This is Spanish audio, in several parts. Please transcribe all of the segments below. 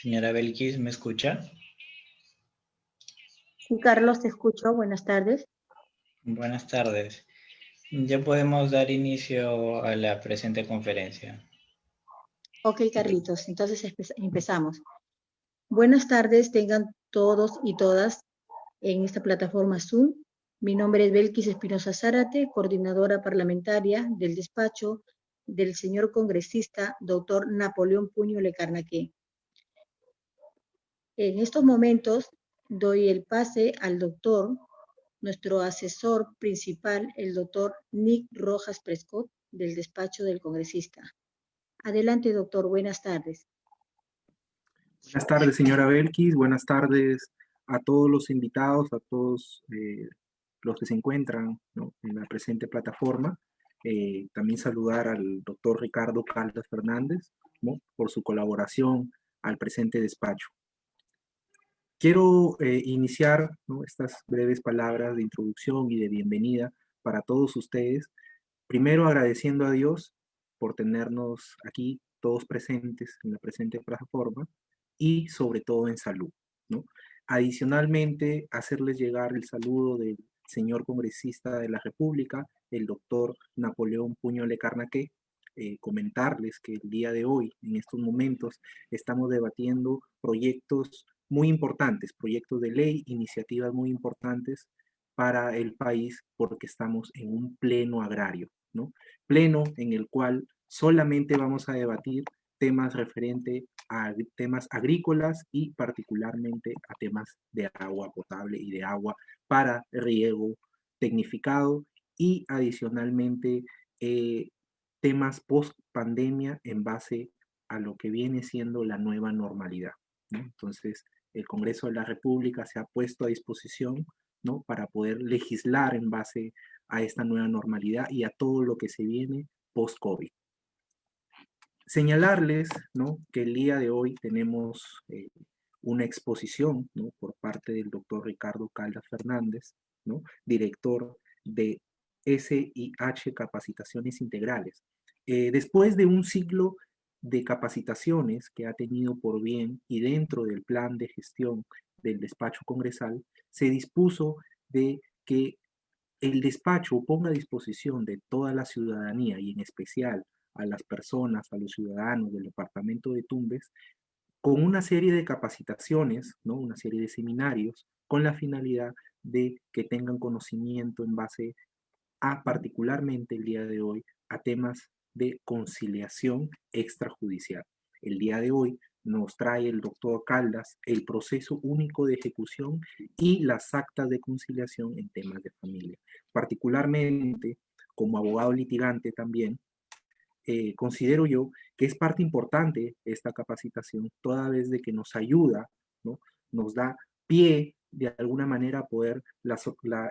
Señora Belkis, ¿me escucha? Sí, Carlos, te escucho. Buenas tardes. Buenas tardes. Ya podemos dar inicio a la presente conferencia. Ok, Carlitos, entonces empezamos. Buenas tardes, tengan todos y todas en esta plataforma Zoom. Mi nombre es Belkis Espinosa Zárate, coordinadora parlamentaria del despacho del señor congresista doctor Napoleón Puño Lecarnaque. En estos momentos doy el pase al doctor, nuestro asesor principal, el doctor Nick Rojas Prescott, del despacho del congresista. Adelante, doctor. Buenas tardes. Buenas tardes, señora Belkis. Buenas tardes a todos los invitados, a todos los que se encuentran, ¿no?, en la presente plataforma. También saludar al doctor Ricardo Caldas Fernández, ¿no?, por su colaboración al presente despacho. Quiero iniciar, ¿no?, estas breves palabras de introducción y de bienvenida para todos ustedes. Primero agradeciendo a Dios por tenernos aquí todos presentes en la presente plataforma y sobre todo en salud, ¿no? Adicionalmente, hacerles llegar el saludo del señor congresista de la República, el doctor Napoleón Puño Lecarnaque. Comentarles que el día de hoy, en estos momentos, estamos debatiendo proyectos muy importantes, proyectos de ley, iniciativas muy importantes para el país, porque estamos en un pleno agrario, ¿no? Pleno en el cual solamente vamos a debatir temas referentes a temas agrícolas y particularmente a temas de agua potable y de agua para riego tecnificado y adicionalmente temas post pandemia en base a lo que viene siendo la nueva normalidad, ¿no? Entonces, el Congreso de la República se ha puesto a disposición, ¿no?, para poder legislar en base a esta nueva normalidad y a todo lo que se viene post-COVID. Señalarles, ¿no?, que el día de hoy tenemos una exposición, ¿no?, por parte del doctor Ricardo Caldas Fernández, ¿no?, director de SIH Capacitaciones Integrales. Después de un ciclo de capacitaciones que ha tenido por bien y dentro del plan de gestión del despacho congresal, se dispuso de que el despacho ponga a disposición de toda la ciudadanía y en especial a las personas, a los ciudadanos del departamento de Tumbes, con una serie de capacitaciones, ¿no?, una serie de seminarios, con la finalidad de que tengan conocimiento en base a, particularmente el día de hoy, a temas de conciliación extrajudicial. El día de hoy nos trae el doctor Caldas el proceso único de ejecución y las actas de conciliación en temas de familia. Particularmente, como abogado litigante también, considero yo que es parte importante esta capacitación, toda vez de que nos ayuda, ¿no?, nos da pie de alguna manera a poder,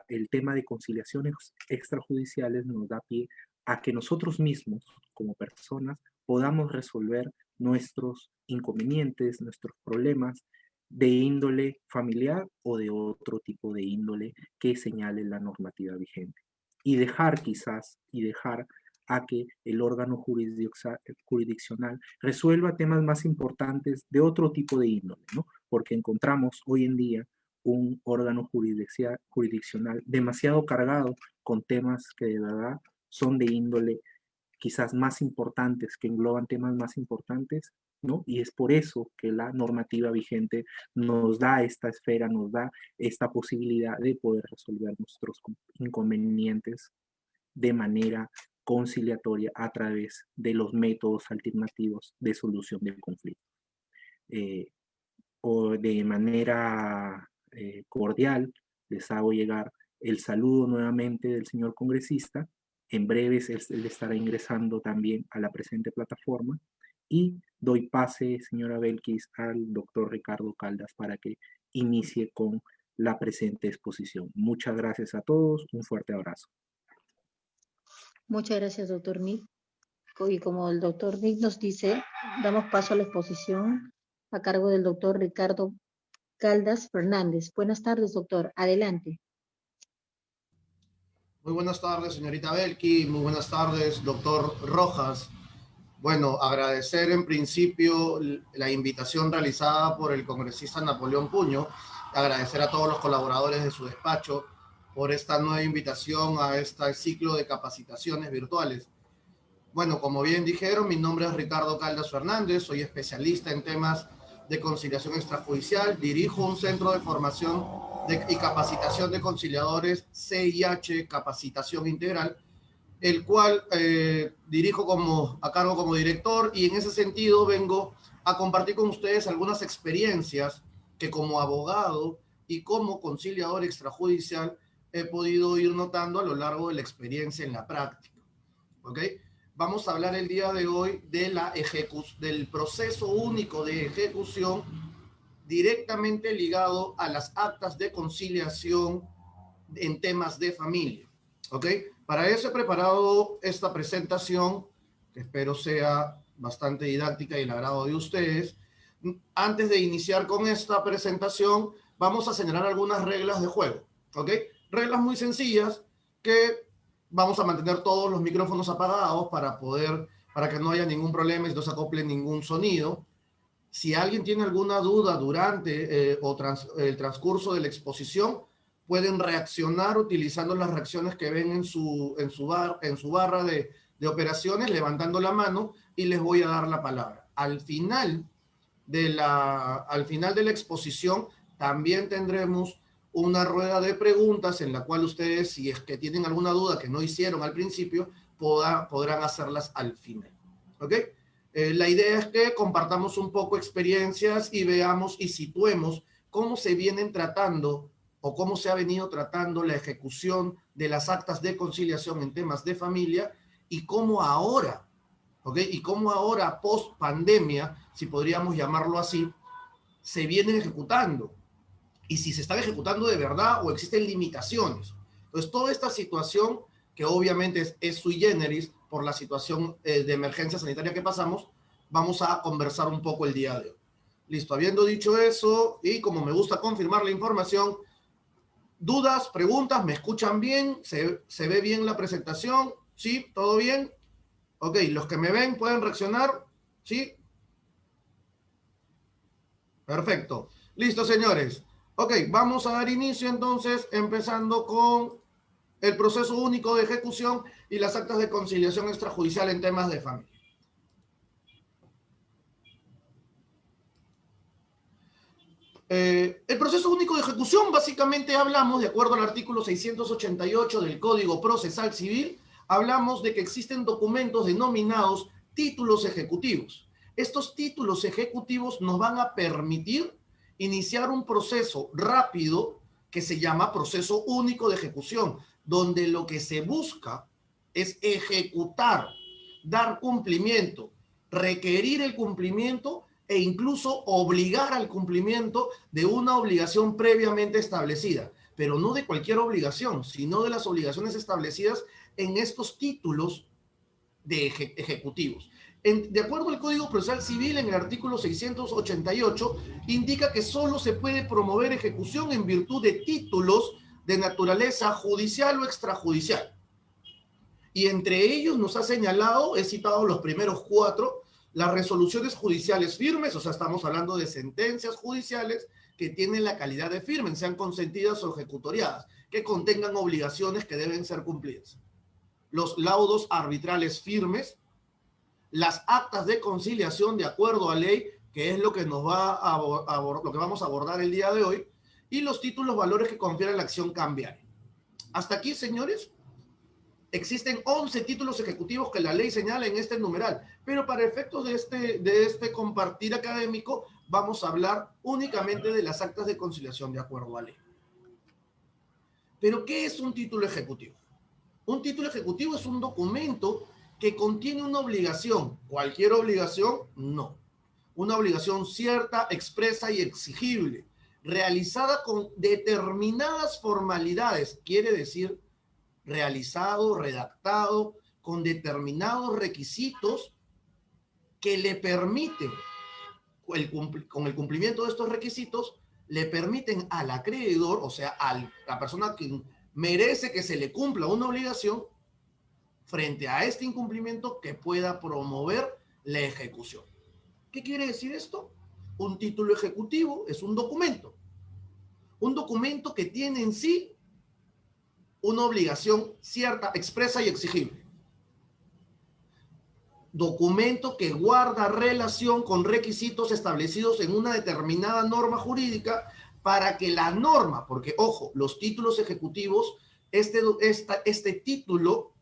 el tema de conciliaciones extrajudiciales nos da pie a que nosotros mismos, como personas, podamos resolver nuestros inconvenientes, nuestros problemas de índole familiar o de otro tipo de índole que señale la normativa vigente. Y dejar a que el órgano jurisdiccional resuelva temas más importantes de otro tipo de índole, ¿no? Porque encontramos hoy en día un órgano jurisdiccional demasiado cargado con temas que de verdad son de índole quizás más importantes, que engloban temas más importantes, ¿no? Y es por eso que la normativa vigente nos da esta esfera, nos da esta posibilidad de poder resolver nuestros inconvenientes de manera conciliatoria a través de los métodos alternativos de solución del conflicto. O de manera cordial les hago llegar el saludo nuevamente del señor congresista. En breves él estará ingresando también a la presente plataforma y doy pase, señora Belkis, al doctor Ricardo Caldas para que inicie con la presente exposición. Muchas gracias a todos, un fuerte abrazo. Muchas gracias, doctor Nick. Y como el doctor Nick nos dice, damos paso a la exposición a cargo del doctor Ricardo Caldas Fernández. Buenas tardes, doctor. Adelante. Muy buenas tardes, señorita Belki. Muy buenas tardes, doctor Rojas. Bueno, agradecer en principio la invitación realizada por el congresista Napoleón Puño, agradecer a todos los colaboradores de su despacho por esta nueva invitación a este ciclo de capacitaciones virtuales. Bueno, como bien dijeron, mi nombre es Ricardo Caldas Fernández, soy especialista en temas de conciliación extrajudicial, dirijo un centro de formación y capacitación de conciliadores CIH Capacitación Integral, el cual dirijo a cargo como director, y en ese sentido vengo a compartir con ustedes algunas experiencias que como abogado y como conciliador extrajudicial he podido ir notando a lo largo de la experiencia en la práctica. ¿Ok? Vamos a hablar el día de hoy de del proceso único de ejecución directamente ligado a las actas de conciliación en temas de familia. ¿Ok? Para eso he preparado esta presentación, que espero sea bastante didáctica y el agrado de ustedes. Antes de iniciar con esta presentación, vamos a señalar algunas reglas de juego. ¿Ok? Reglas muy sencillas que vamos a mantener todos los micrófonos apagados para que no haya ningún problema y no se acople ningún sonido. Si alguien tiene alguna duda durante el transcurso de la exposición, pueden reaccionar utilizando las reacciones que ven en su barra de operaciones, levantando la mano, y les voy a dar la palabra. Al final de la exposición también tendremos una rueda de preguntas en la cual ustedes, si es que tienen alguna duda que no hicieron al principio, podrán hacerlas al final. ¿Ok? La idea es que compartamos un poco experiencias y veamos y situemos cómo se vienen tratando o cómo se ha venido tratando la ejecución de las actas de conciliación en temas de familia, y cómo ahora, ¿ok? Y cómo ahora, post pandemia, si podríamos llamarlo así, se vienen ejecutando. Y si se están ejecutando de verdad o existen limitaciones. Entonces, toda esta situación, que obviamente es sui generis por la situación de emergencia sanitaria que pasamos, vamos a conversar un poco el día de hoy. Listo, habiendo dicho eso, y como me gusta confirmar la información, ¿dudas, preguntas? ¿Me escuchan bien? ¿Se ve bien la presentación? ¿Sí? ¿Todo bien? Ok, los que me ven pueden reaccionar. ¿Sí? Perfecto. Listo, señores. Ok, vamos a dar inicio entonces, empezando con el proceso único de ejecución y las actas de conciliación extrajudicial en temas de familia. El proceso único de ejecución, básicamente hablamos, de acuerdo al artículo 688 del Código Procesal Civil, hablamos de que existen documentos denominados títulos ejecutivos. Estos títulos ejecutivos nos van a permitir iniciar un proceso rápido que se llama proceso único de ejecución, donde lo que se busca es ejecutar, dar cumplimiento, requerir el cumplimiento e incluso obligar al cumplimiento de una obligación previamente establecida, pero no de cualquier obligación, sino de las obligaciones establecidas en estos títulos de ejecutivos. De acuerdo al Código Procesal Civil, en el artículo 688, indica que solo se puede promover ejecución en virtud de títulos de naturaleza judicial o extrajudicial. Y entre ellos nos ha señalado, he citado los primeros 4, las resoluciones judiciales firmes, o sea, estamos hablando de sentencias judiciales que tienen la calidad de firmes, sean consentidas o ejecutoriadas, que contengan obligaciones que deben ser cumplidas. Los laudos arbitrales firmes, las actas de conciliación de acuerdo a ley, que es lo que lo que vamos a abordar el día de hoy, y los títulos valores que confieren la acción cambiaria. Hasta aquí, señores. Existen 11 títulos ejecutivos que la ley señala en este numeral, pero para efectos de este compartir académico vamos a hablar únicamente de las actas de conciliación de acuerdo a ley. ¿Pero qué es un título ejecutivo? Un título ejecutivo es un documento que contiene una obligación. ¿Cualquier obligación? No. Una obligación cierta, expresa y exigible, realizada con determinadas formalidades, quiere decir realizado, redactado, con determinados requisitos que le permiten, con el cumplimiento de estos requisitos, le permiten al acreedor, o sea, a la persona que merece que se le cumpla una obligación, frente a este incumplimiento, que pueda promover la ejecución. ¿Qué quiere decir esto? Un título ejecutivo es un documento. Un documento que tiene en sí una obligación cierta, expresa y exigible. Documento que guarda relación con requisitos establecidos en una determinada norma jurídica para que la norma, porque ojo, los títulos ejecutivos, este título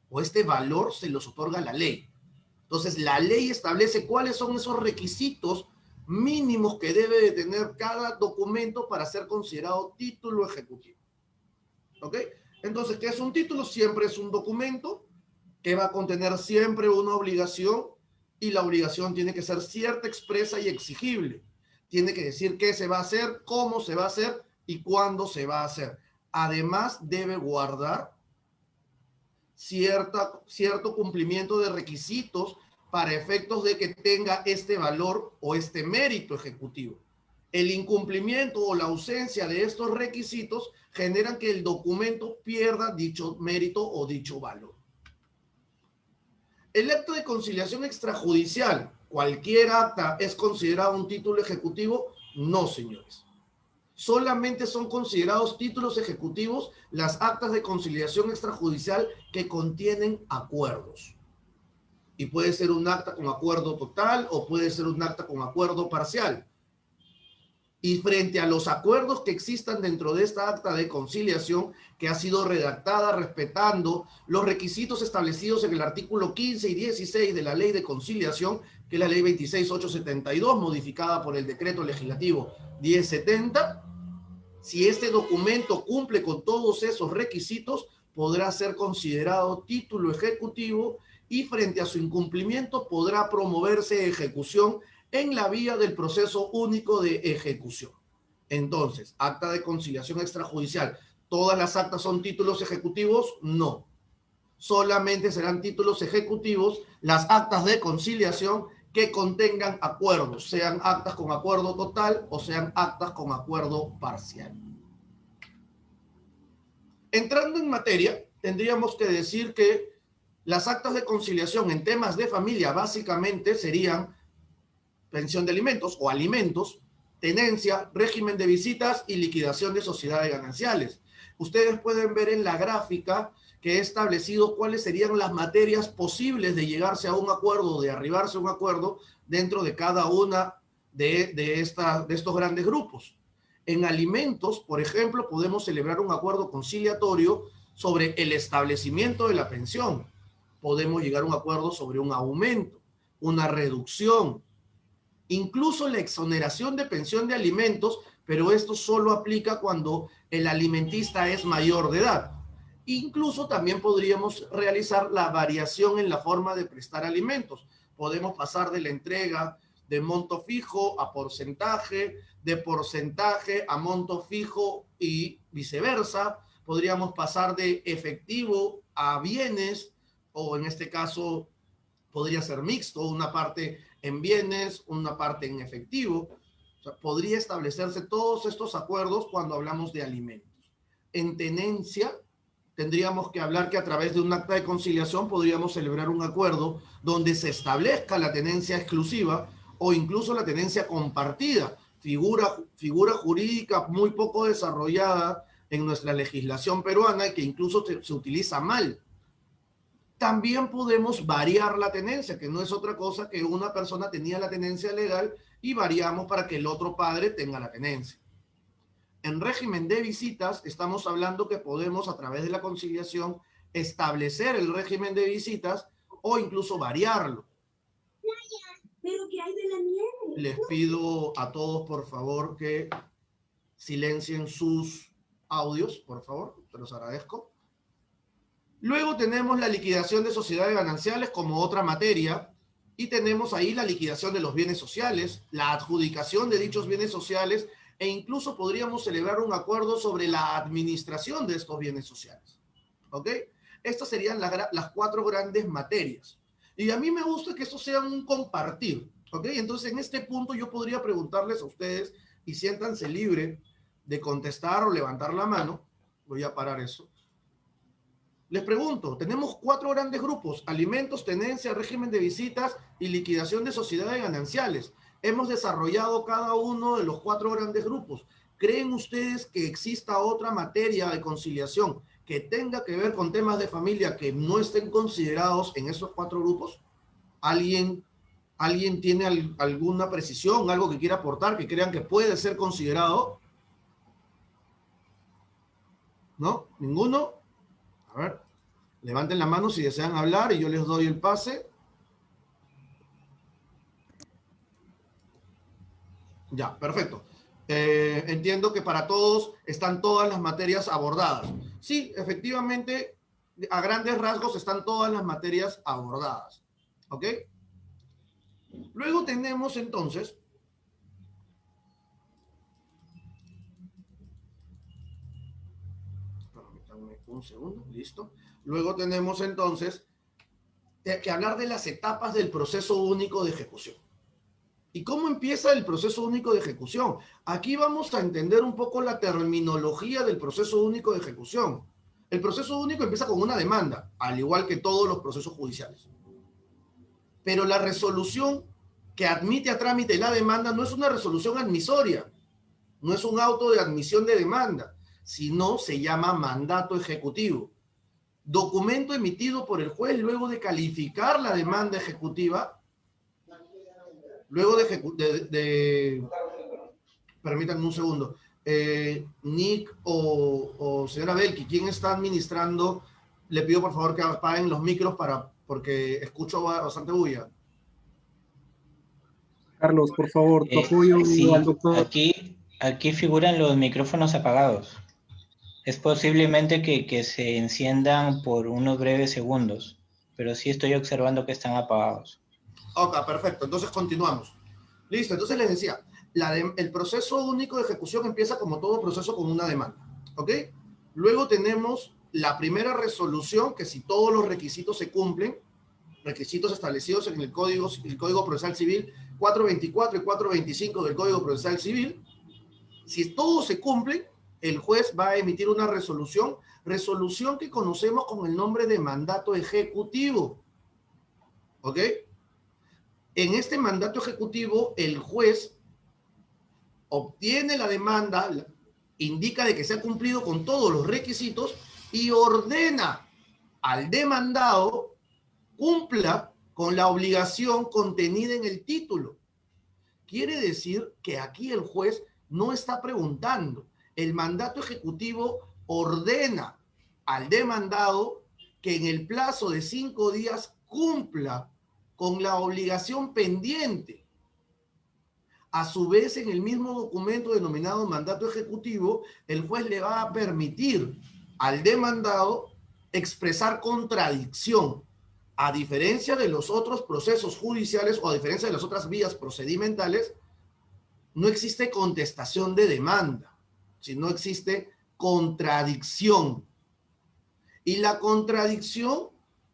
o este valor se los otorga la ley. Entonces, la ley establece cuáles son esos requisitos mínimos que debe de tener cada documento para ser considerado título ejecutivo. ¿Ok? Entonces, ¿qué es un título? Siempre es un documento que va a contener siempre una obligación y la obligación tiene que ser cierta, expresa y exigible. Tiene que decir qué se va a hacer, cómo se va a hacer y cuándo se va a hacer. Además, debe guardar cierto cumplimiento de requisitos para efectos de que tenga este valor o este mérito ejecutivo. El incumplimiento o la ausencia de estos requisitos generan que el documento pierda dicho mérito o dicho valor. El acta de conciliación extrajudicial, cualquier acta, ¿es considerado un título ejecutivo? No, señores. Solamente son considerados títulos ejecutivos las actas de conciliación extrajudicial que contienen acuerdos. Y puede ser un acta con acuerdo total o puede ser un acta con acuerdo parcial. Y frente a los acuerdos que existan dentro de esta acta de conciliación, que ha sido redactada respetando los requisitos establecidos en el artículo 15 y 16 de la Ley de Conciliación, que es la Ley 26.872, modificada por el Decreto Legislativo 1070, si este documento cumple con todos esos requisitos, podrá ser considerado título ejecutivo y frente a su incumplimiento podrá promoverse ejecución en la vía del proceso único de ejecución. Entonces, acta de conciliación extrajudicial, ¿todas las actas son títulos ejecutivos? No. Solamente serán títulos ejecutivos las actas de conciliación que contengan acuerdos, sean actas con acuerdo total o sean actas con acuerdo parcial. Entrando en materia, tendríamos que decir que las actas de conciliación en temas de familia básicamente serían pensión de alimentos o alimentos, tenencia, régimen de visitas y liquidación de sociedades gananciales. Ustedes pueden ver en la gráfica que he establecido cuáles serían las materias posibles de llegarse a un acuerdo, de arribarse a un acuerdo dentro de cada una de estos grandes grupos. En alimentos, por ejemplo, podemos celebrar un acuerdo conciliatorio sobre el establecimiento de la pensión. Podemos llegar a un acuerdo sobre un aumento, una reducción, incluso la exoneración de pensión de alimentos, pero esto solo aplica cuando el alimentista es mayor de edad. Incluso también podríamos realizar la variación en la forma de prestar alimentos. Podemos pasar de la entrega de monto fijo a porcentaje, de porcentaje a monto fijo y viceversa. Podríamos pasar de efectivo a bienes, o en este caso podría ser mixto, una parte en bienes, una parte en efectivo. O sea, podría establecerse todos estos acuerdos cuando hablamos de alimentos. En tenencia, tendríamos que hablar que a través de un acta de conciliación podríamos celebrar un acuerdo donde se establezca la tenencia exclusiva o incluso la tenencia compartida, figura jurídica muy poco desarrollada en nuestra legislación peruana y que incluso se utiliza mal. También podemos variar la tenencia, que no es otra cosa que una persona tenía la tenencia legal y variamos para que el otro padre tenga la tenencia. En régimen de visitas, estamos hablando que podemos, a través de la conciliación, establecer el régimen de visitas o incluso variarlo. ¿Pero qué hay de la nieve? Les pido a todos, por favor, que silencien sus audios, por favor, se los agradezco. Luego tenemos la liquidación de sociedades gananciales como otra materia y tenemos ahí la liquidación de los bienes sociales, la adjudicación de dichos bienes sociales e incluso podríamos celebrar un acuerdo sobre la administración de estos bienes sociales. ¿Ok? Estas serían las cuatro grandes materias. Y a mí me gusta que esto sea un compartir. ¿Ok? Entonces en este punto yo podría preguntarles a ustedes y siéntanse libre de contestar o levantar la mano. Voy a parar eso. Les pregunto, tenemos 4 grandes grupos: alimentos, tenencia, régimen de visitas y liquidación de sociedades gananciales. Hemos desarrollado cada uno de los 4 grandes grupos. ¿Creen ustedes que exista otra materia de conciliación que tenga que ver con temas de familia que no estén considerados en esos 4 grupos? ¿Alguien tiene alguna precisión, algo que quiera aportar, que crean que puede ser considerado? ¿No? ¿Ninguno? A ver, levanten la mano si desean hablar y yo les doy el pase. Ya, perfecto. Entiendo que para todos están todas las materias abordadas. Sí, efectivamente, a grandes rasgos están todas las materias abordadas. ¿Ok? Luego tenemos entonces... Permítanme un segundo, listo. Luego tenemos entonces que hablar de las etapas del proceso único de ejecución. ¿Y cómo empieza el proceso único de ejecución? Aquí vamos a entender un poco la terminología del proceso único de ejecución. El proceso único empieza con una demanda, al igual que todos los procesos judiciales. Pero la resolución que admite a trámite la demanda no es una resolución admisoria, no es un auto de admisión de demanda, sino se llama mandato ejecutivo. Documento emitido por el juez luego de calificar la demanda ejecutiva. Luego permítanme un segundo. Nick o señora Belki, ¿quién está administrando? Le pido por favor que apaguen los micros porque escucho bastante bulla. Carlos, por favor, tu apoyo Sí, al doctor. aquí figuran los micrófonos apagados. Es posiblemente que se enciendan por unos breves segundos, pero sí estoy observando que están apagados. Ok, perfecto. Entonces continuamos. Listo, entonces les decía, el proceso único de ejecución empieza como todo proceso con una demanda. ¿Ok? Luego tenemos la primera resolución, que si todos los requisitos se cumplen, requisitos establecidos en el Código Procesal Civil 424 y 425 del Código Procesal Civil, si todos se cumplen, el juez va a emitir una resolución que conocemos con el nombre de mandato ejecutivo. ¿Ok? En este mandato ejecutivo, el juez obtiene la demanda, indica de que se ha cumplido con todos los requisitos y ordena al demandado cumpla con la obligación contenida en el título. Quiere decir que aquí el juez no está preguntando. El mandato ejecutivo ordena al demandado que en el plazo de 5 días cumpla con la obligación pendiente. A su vez, en el mismo documento denominado mandato ejecutivo, el juez le va a permitir al demandado expresar contradicción. A diferencia de los otros procesos judiciales o a diferencia de las otras vías procedimentales, no existe contestación de demanda, sino existe contradicción. Y la contradicción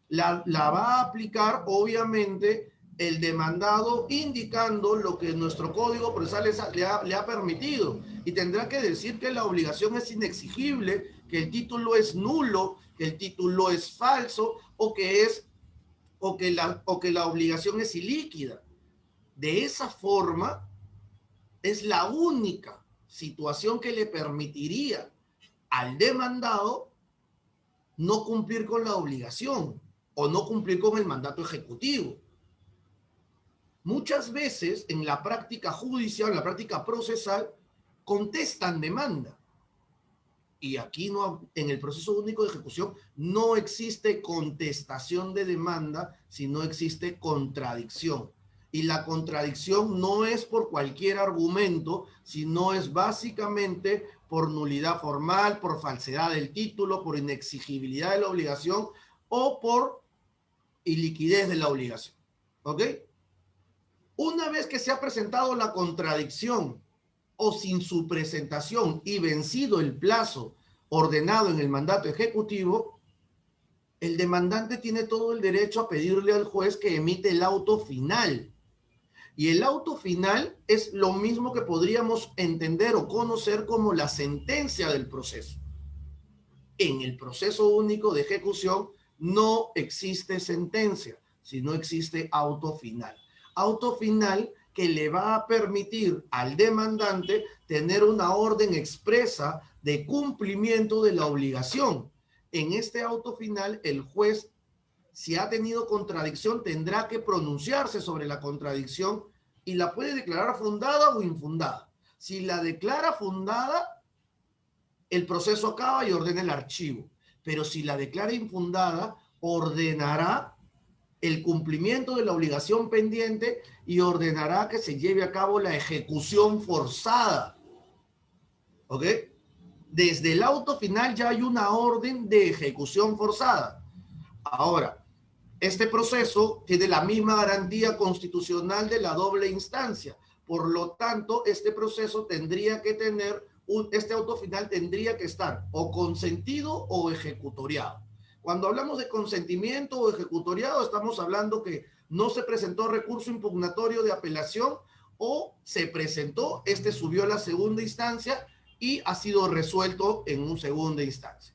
la va a aplicar, obviamente, el demandado indicando lo que nuestro Código Procesal le ha permitido. Y tendrá que decir que la obligación es inexigible, que el título es nulo, que el título es falso o que la obligación es ilíquida. De esa forma, es la única situación que le permitiría al demandado no cumplir con la obligación o no cumplir con el mandato ejecutivo. Muchas veces en la práctica judicial, en la práctica procesal, contestan demanda. Y aquí en el proceso único de ejecución no existe contestación de demanda, sino existe contradicción. Y la contradicción no es por cualquier argumento, sino es básicamente por nulidad formal, por falsedad del título, por inexigibilidad de la obligación o por iliquidez de la obligación. ¿Ok? Una vez que se ha presentado la contradicción o sin su presentación y vencido el plazo ordenado en el mandato ejecutivo, el demandante tiene todo el derecho a pedirle al juez que emite el auto final. Y el auto final es lo mismo que podríamos entender o conocer como la sentencia del proceso. En el proceso único de ejecución no existe sentencia, sino existe auto final. Auto final que le va a permitir al demandante tener una orden expresa de cumplimiento de la obligación. En este auto final, el juez, si ha tenido contradicción, tendrá que pronunciarse sobre la contradicción y la puede declarar fundada o infundada. Si la declara fundada, el proceso acaba y ordena el archivo. Pero si la declara infundada, ordenará el cumplimiento de la obligación pendiente y ordenará que se lleve a cabo la ejecución forzada. ¿Ok? Desde el auto final ya hay una orden de ejecución forzada. Ahora, este proceso tiene la misma garantía constitucional de la doble instancia. Por lo tanto, este proceso tendría que tener, este auto final tendría que estar o consentido o ejecutoriado. Cuando hablamos de consentimiento o ejecutoriado, estamos hablando que no se presentó recurso impugnatorio de apelación o se presentó, este subió a la segunda instancia y ha sido resuelto en una segunda instancia.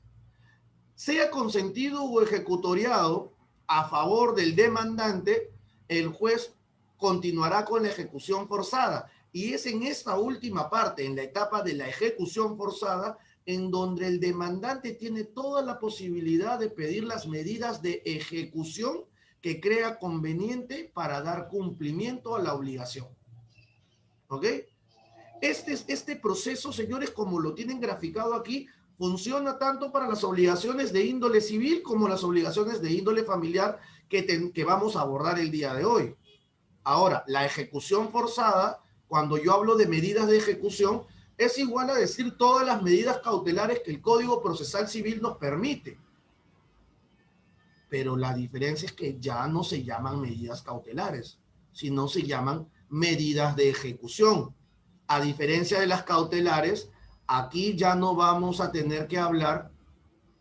Sea consentido o ejecutoriado a favor del demandante, el juez continuará con la ejecución forzada. Y es en esta última parte, en la etapa de la ejecución forzada, en donde el demandante tiene toda la posibilidad de pedir las medidas de ejecución que crea conveniente para dar cumplimiento a la obligación. ¿Ok? Este proceso, señores, como lo tienen graficado aquí, funciona tanto para las obligaciones de índole civil como las obligaciones de índole familiar que vamos a abordar el día de hoy. Ahora, la ejecución forzada, cuando yo hablo de medidas de ejecución, es igual a decir todas las medidas cautelares que el Código Procesal Civil nos permite. Pero la diferencia es que ya no se llaman medidas cautelares, sino se llaman medidas de ejecución. A diferencia de las cautelares, aquí ya no vamos a tener que hablar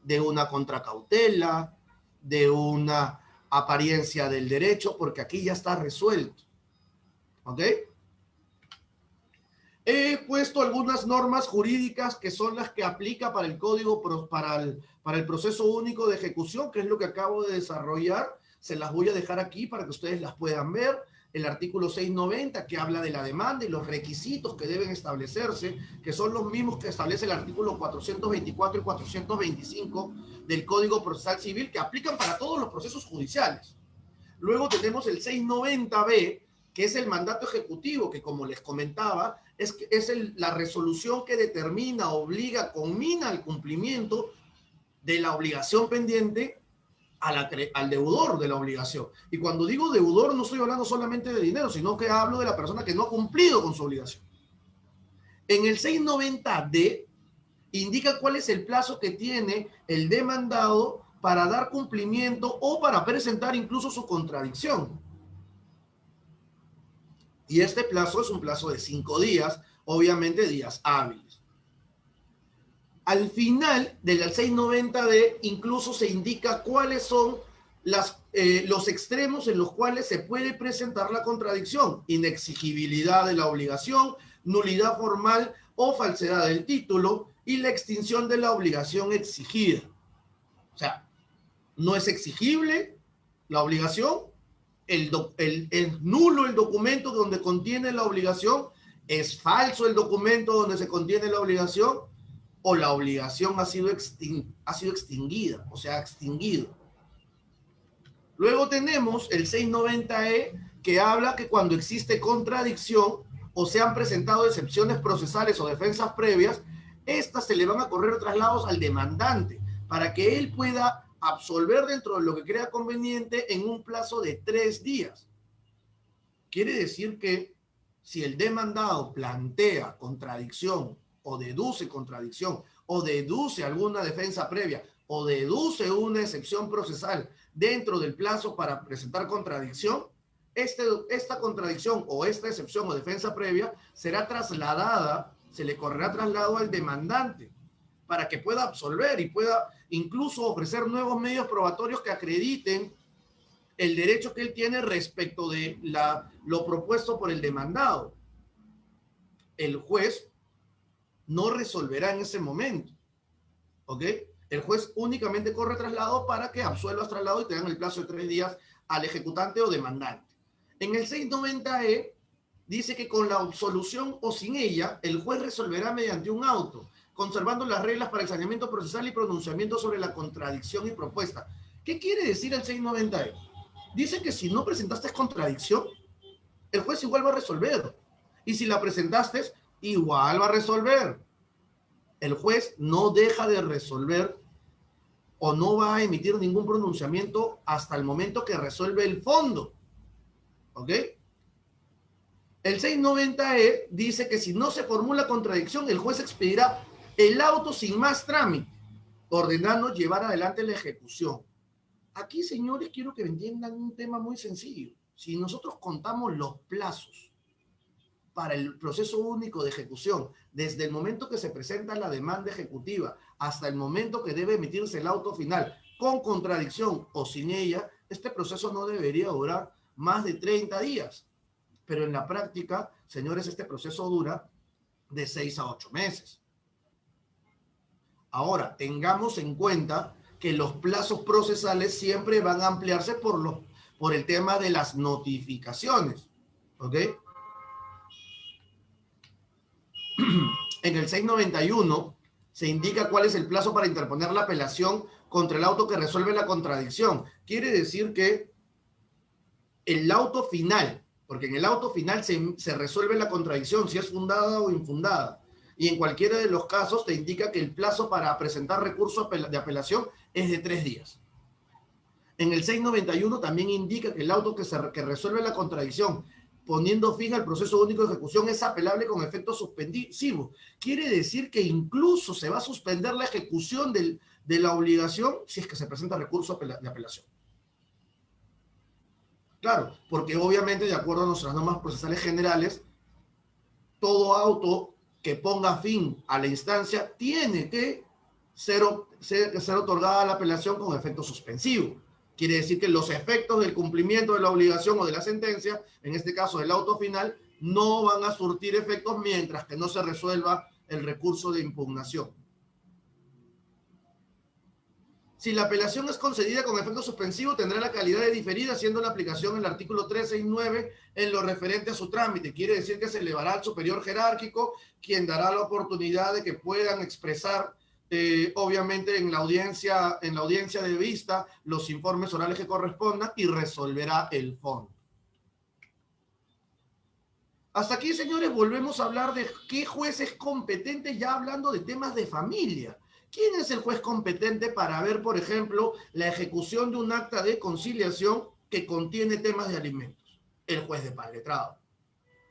de una contracautela, de una apariencia del derecho, porque aquí ya está resuelto. ¿Ok? He puesto algunas normas jurídicas que son las que aplica para el código, para el proceso único de ejecución, que es lo que acabo de desarrollar. Se las voy a dejar aquí para que ustedes las puedan ver. El artículo 690, que habla de la demanda y los requisitos que deben establecerse, que son los mismos que establece el artículo 424 y 425 del Código Procesal Civil, que aplican para todos los procesos judiciales. Luego tenemos el 690B, que es el mandato ejecutivo, que como les comentaba, es la resolución que determina, obliga, conmina el cumplimiento de la obligación pendiente al deudor de la obligación. Y cuando digo deudor, no estoy hablando solamente de dinero, sino que hablo de la persona que no ha cumplido con su obligación. En el 690D indica cuál es el plazo que tiene el demandado para dar cumplimiento o para presentar incluso su contradicción. Y este plazo es un plazo de 5 días, obviamente días hábiles. Al final del 690D incluso se indica cuáles son los extremos en los cuales se puede presentar la contradicción: inexigibilidad de la obligación, nulidad formal o falsedad del título y la extinción de la obligación exigida. O sea, no es exigible la obligación, es nulo el documento donde contiene la obligación, es falso el documento donde se contiene la obligación, o la obligación ha sido extinguida, o sea, extinguido. Luego tenemos el 690E, que habla que cuando existe contradicción o se han presentado excepciones procesales o defensas previas, estas se le van a correr traslados al demandante para que él pueda absolver dentro de lo que crea conveniente en un plazo de 3 días. Quiere decir que si el demandado plantea contradicción o deduce contradicción o deduce alguna defensa previa o deduce una excepción procesal dentro del plazo para presentar contradicción, esta contradicción o esta excepción o defensa previa será trasladada, se le correrá traslado al demandante para que pueda absolver y pueda incluso ofrecer nuevos medios probatorios que acrediten el derecho que él tiene respecto de lo propuesto por el demandado. El juez no resolverá en ese momento, ¿ok? El juez únicamente corre traslado para que absuelvas traslado y te dan el plazo de 3 días al ejecutante o demandante. En el 690E dice que con la absolución o sin ella, el juez resolverá mediante un auto, conservando las reglas para examinamiento procesal y pronunciamiento sobre la contradicción y propuesta. ¿Qué quiere decir el 690E? Dice que si no presentaste contradicción, el juez igual va a resolver. Y si la presentaste, igual va a resolver. El juez no deja de resolver o no va a emitir ningún pronunciamiento hasta el momento que resuelve el fondo. ¿Ok? El 690E dice que si no se formula contradicción, el juez expedirá el auto sin más trámite, ordenando llevar adelante la ejecución. Aquí, señores, quiero que entiendan un tema muy sencillo. Si nosotros contamos los plazos para el proceso único de ejecución, desde el momento que se presenta la demanda ejecutiva hasta el momento que debe emitirse el auto final, con contradicción o sin ella, este proceso no debería durar más de 30 días. Pero en la práctica, señores, este proceso dura de 6 a 8 meses. Ahora, tengamos en cuenta que los plazos procesales siempre van a ampliarse por el tema de las notificaciones. ¿Ok? En el 691 se indica cuál es el plazo para interponer la apelación contra el auto que resuelve la contradicción. Quiere decir que el auto final, porque en el auto final se resuelve la contradicción, si es fundada o infundada. Y en cualquiera de los casos te indica que el plazo para presentar recurso de apelación es de 3 días. En el 691 también indica que el auto que resuelve la contradicción, poniendo fin al proceso único de ejecución, es apelable con efecto suspensivo. Quiere decir que incluso se va a suspender la ejecución de la obligación si es que se presenta recurso de apelación. Claro, porque obviamente, de acuerdo a nuestras normas procesales generales, todo auto que ponga fin a la instancia tiene que ser otorgada a la apelación con efecto suspensivo. Quiere decir que los efectos del cumplimiento de la obligación o de la sentencia, en este caso del auto final, no van a surtir efectos mientras que no se resuelva el recurso de impugnación. Si la apelación es concedida con efecto suspensivo, tendrá la calidad de diferida, siendo la aplicación el artículo 369 en lo referente a su trámite. Quiere decir que se elevará al superior jerárquico, quien dará la oportunidad de que puedan expresar, obviamente, en la audiencia de vista, los informes orales que correspondan y resolverá el fondo. Hasta aquí, señores, volvemos a hablar de qué juez es competente, ya hablando de temas de familia. ¿Quién es el juez competente para ver, por ejemplo, la ejecución de un acta de conciliación que contiene temas de alimentos? El juez de paz letrado.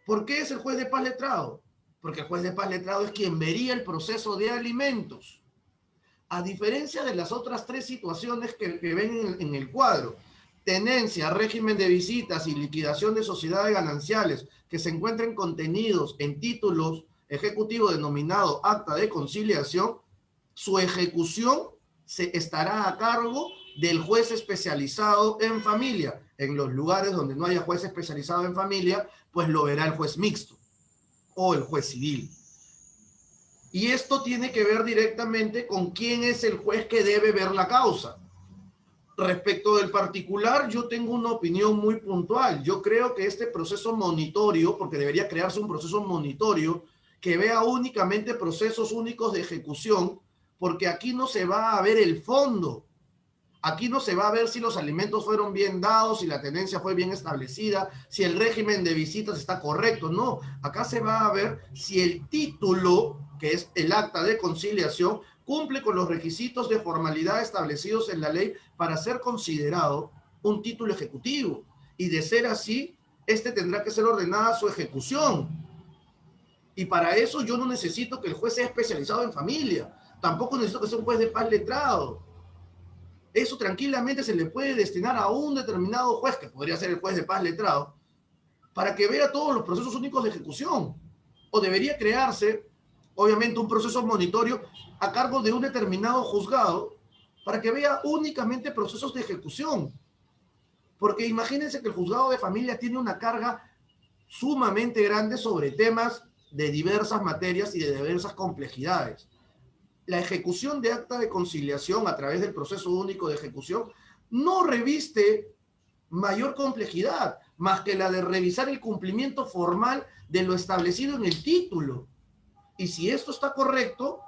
¿Por qué es el juez de paz letrado? Porque el juez de paz letrado es quien vería el proceso de alimentos. A diferencia de las otras 3 situaciones que ven en el cuadro, tenencia, régimen de visitas y liquidación de sociedades gananciales que se encuentren contenidos en títulos ejecutivos denominado acta de conciliación, su ejecución estará a cargo del juez especializado en familia. En los lugares donde no haya juez especializado en familia, pues lo verá el juez mixto o el juez civil. Y esto tiene que ver directamente con quién es el juez que debe ver la causa. Respecto del particular, yo tengo una opinión muy puntual. Yo creo que este proceso monitorio, porque debería crearse un proceso monitorio que vea únicamente procesos únicos de ejecución, porque aquí no se va a ver el fondo. Aquí no se va a ver si los alimentos fueron bien dados, si la tenencia fue bien establecida, si el régimen de visitas está correcto. No, acá se va a ver si el título, que es el acta de conciliación, cumple con los requisitos de formalidad establecidos en la ley para ser considerado un título ejecutivo. Y de ser así, este tendrá que ser ordenada su ejecución. Y para eso yo no necesito que el juez sea especializado en familia. Tampoco necesito que sea un juez de paz letrado. Eso tranquilamente se le puede destinar a un determinado juez, que podría ser el juez de paz letrado, para que vea todos los procesos únicos de ejecución. O debería crearse, obviamente, un proceso monitorio a cargo de un determinado juzgado para que vea únicamente procesos de ejecución. Porque imagínense que el juzgado de familia tiene una carga sumamente grande sobre temas de diversas materias y de diversas complejidades. la ejecución de acta de conciliación a través del proceso único de ejecución no reviste mayor complejidad, más que la de revisar el cumplimiento formal de lo establecido en el título. Y si esto está correcto,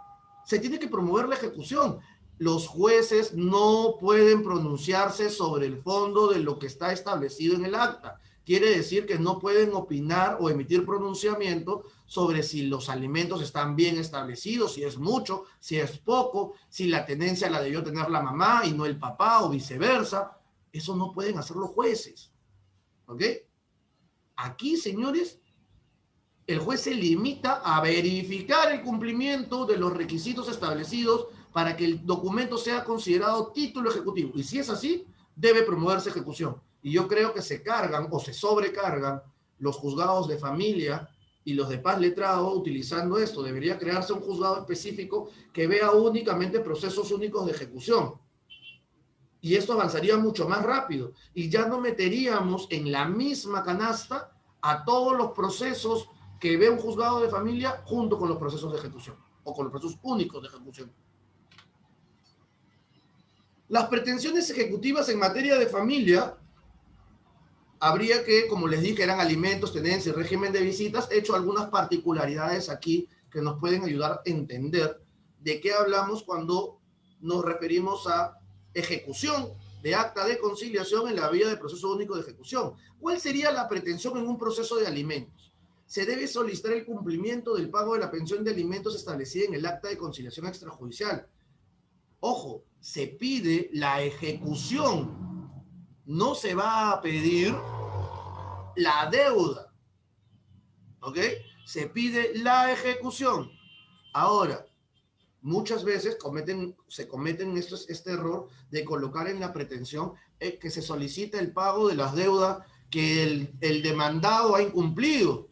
se tiene que promover la ejecución. Los jueces no pueden pronunciarse sobre el fondo de lo que está establecido en el acta. Quiere decir que no pueden opinar o emitir pronunciamiento sobre si los alimentos están bien establecidos, si es mucho, si es poco, si la tenencia la debió tener la mamá y no el papá o viceversa. Eso no pueden hacer los jueces. ¿Ok? Aquí, señores, el juez se limita a verificar el cumplimiento de los requisitos establecidos para que el documento sea considerado título ejecutivo. Y si es así, debe promoverse ejecución. Y yo creo que se cargan o se sobrecargan los juzgados de familia y los de paz letrado utilizando esto. Debería crearse un juzgado específico que vea únicamente procesos únicos de ejecución. Y esto avanzaría mucho más rápido. Y ya no meteríamos en la misma canasta a todos los procesos que ve un juzgado de familia junto con los procesos de ejecución o con los procesos únicos de ejecución. Las pretensiones ejecutivas en materia de familia, habría que, como les dije, eran alimentos, tenencia y régimen de visitas. He hecho algunas particularidades aquí que nos pueden ayudar a entender de qué hablamos cuando nos referimos a ejecución de acta de conciliación en la vía de proceso único de ejecución. ¿Cuál sería la pretensión en un proceso de alimentos? Se debe solicitar el cumplimiento del pago de la pensión de alimentos establecida en el acta de conciliación extrajudicial. Ojo, se pide la ejecución. No se va a pedir la deuda. ¿Ok? Se pide la ejecución. Ahora, muchas veces se cometen este error de colocar en la pretensión que se solicita el pago de las deudas que el demandado ha incumplido.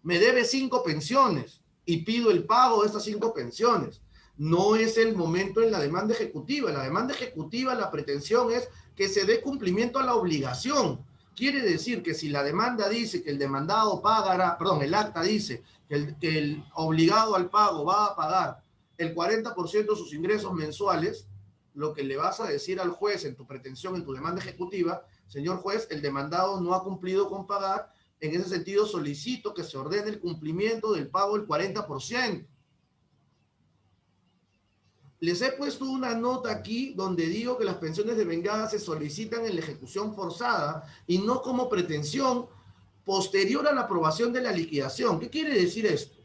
Me debe 5 pensiones y pido el pago de estas 5 pensiones. No es el momento en la demanda ejecutiva. En la demanda ejecutiva la pretensión es que se dé cumplimiento a la obligación. Quiere decir que si la demanda dice que el demandado pagará, perdón, el acta dice que el obligado al pago va a pagar el 40% de sus ingresos mensuales, lo que le vas a decir al juez en tu pretensión, en tu demanda ejecutiva, señor juez, el demandado no ha cumplido con pagar. En ese sentido, solicito que se ordene el cumplimiento del pago del 40%. Les he puesto una nota aquí donde digo que las pensiones de vengada se solicitan en la ejecución forzada y no como pretensión posterior a la aprobación de la liquidación. ¿Qué quiere decir esto?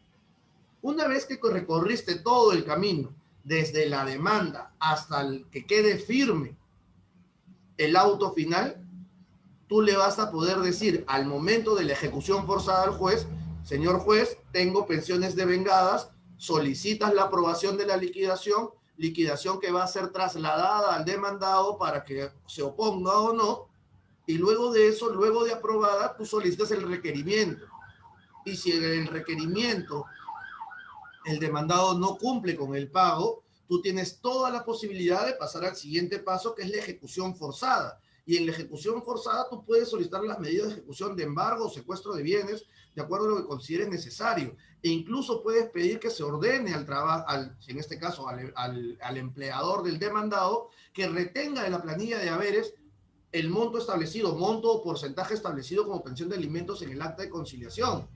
Una vez que recorriste todo el camino, desde la demanda hasta el que quede firme el auto final, tú le vas a poder decir al momento de la ejecución forzada al juez, señor juez, tengo pensiones devengadas, solicitas la aprobación de la liquidación, liquidación que va a ser trasladada al demandado para que se oponga o no, y luego de eso, luego de aprobada, tú solicitas el requerimiento. Y si en el requerimiento el demandado no cumple con el pago, tú tienes toda la posibilidad de pasar al siguiente paso, que es la ejecución forzada. Y en la ejecución forzada tú puedes solicitar las medidas de ejecución de embargo o secuestro de bienes de acuerdo a lo que consideres necesario. E incluso puedes pedir que se ordene al trabajo, en este caso al empleador del demandado, que retenga de la planilla de haberes el monto establecido, monto o porcentaje establecido como pensión de alimentos en el acta de conciliación.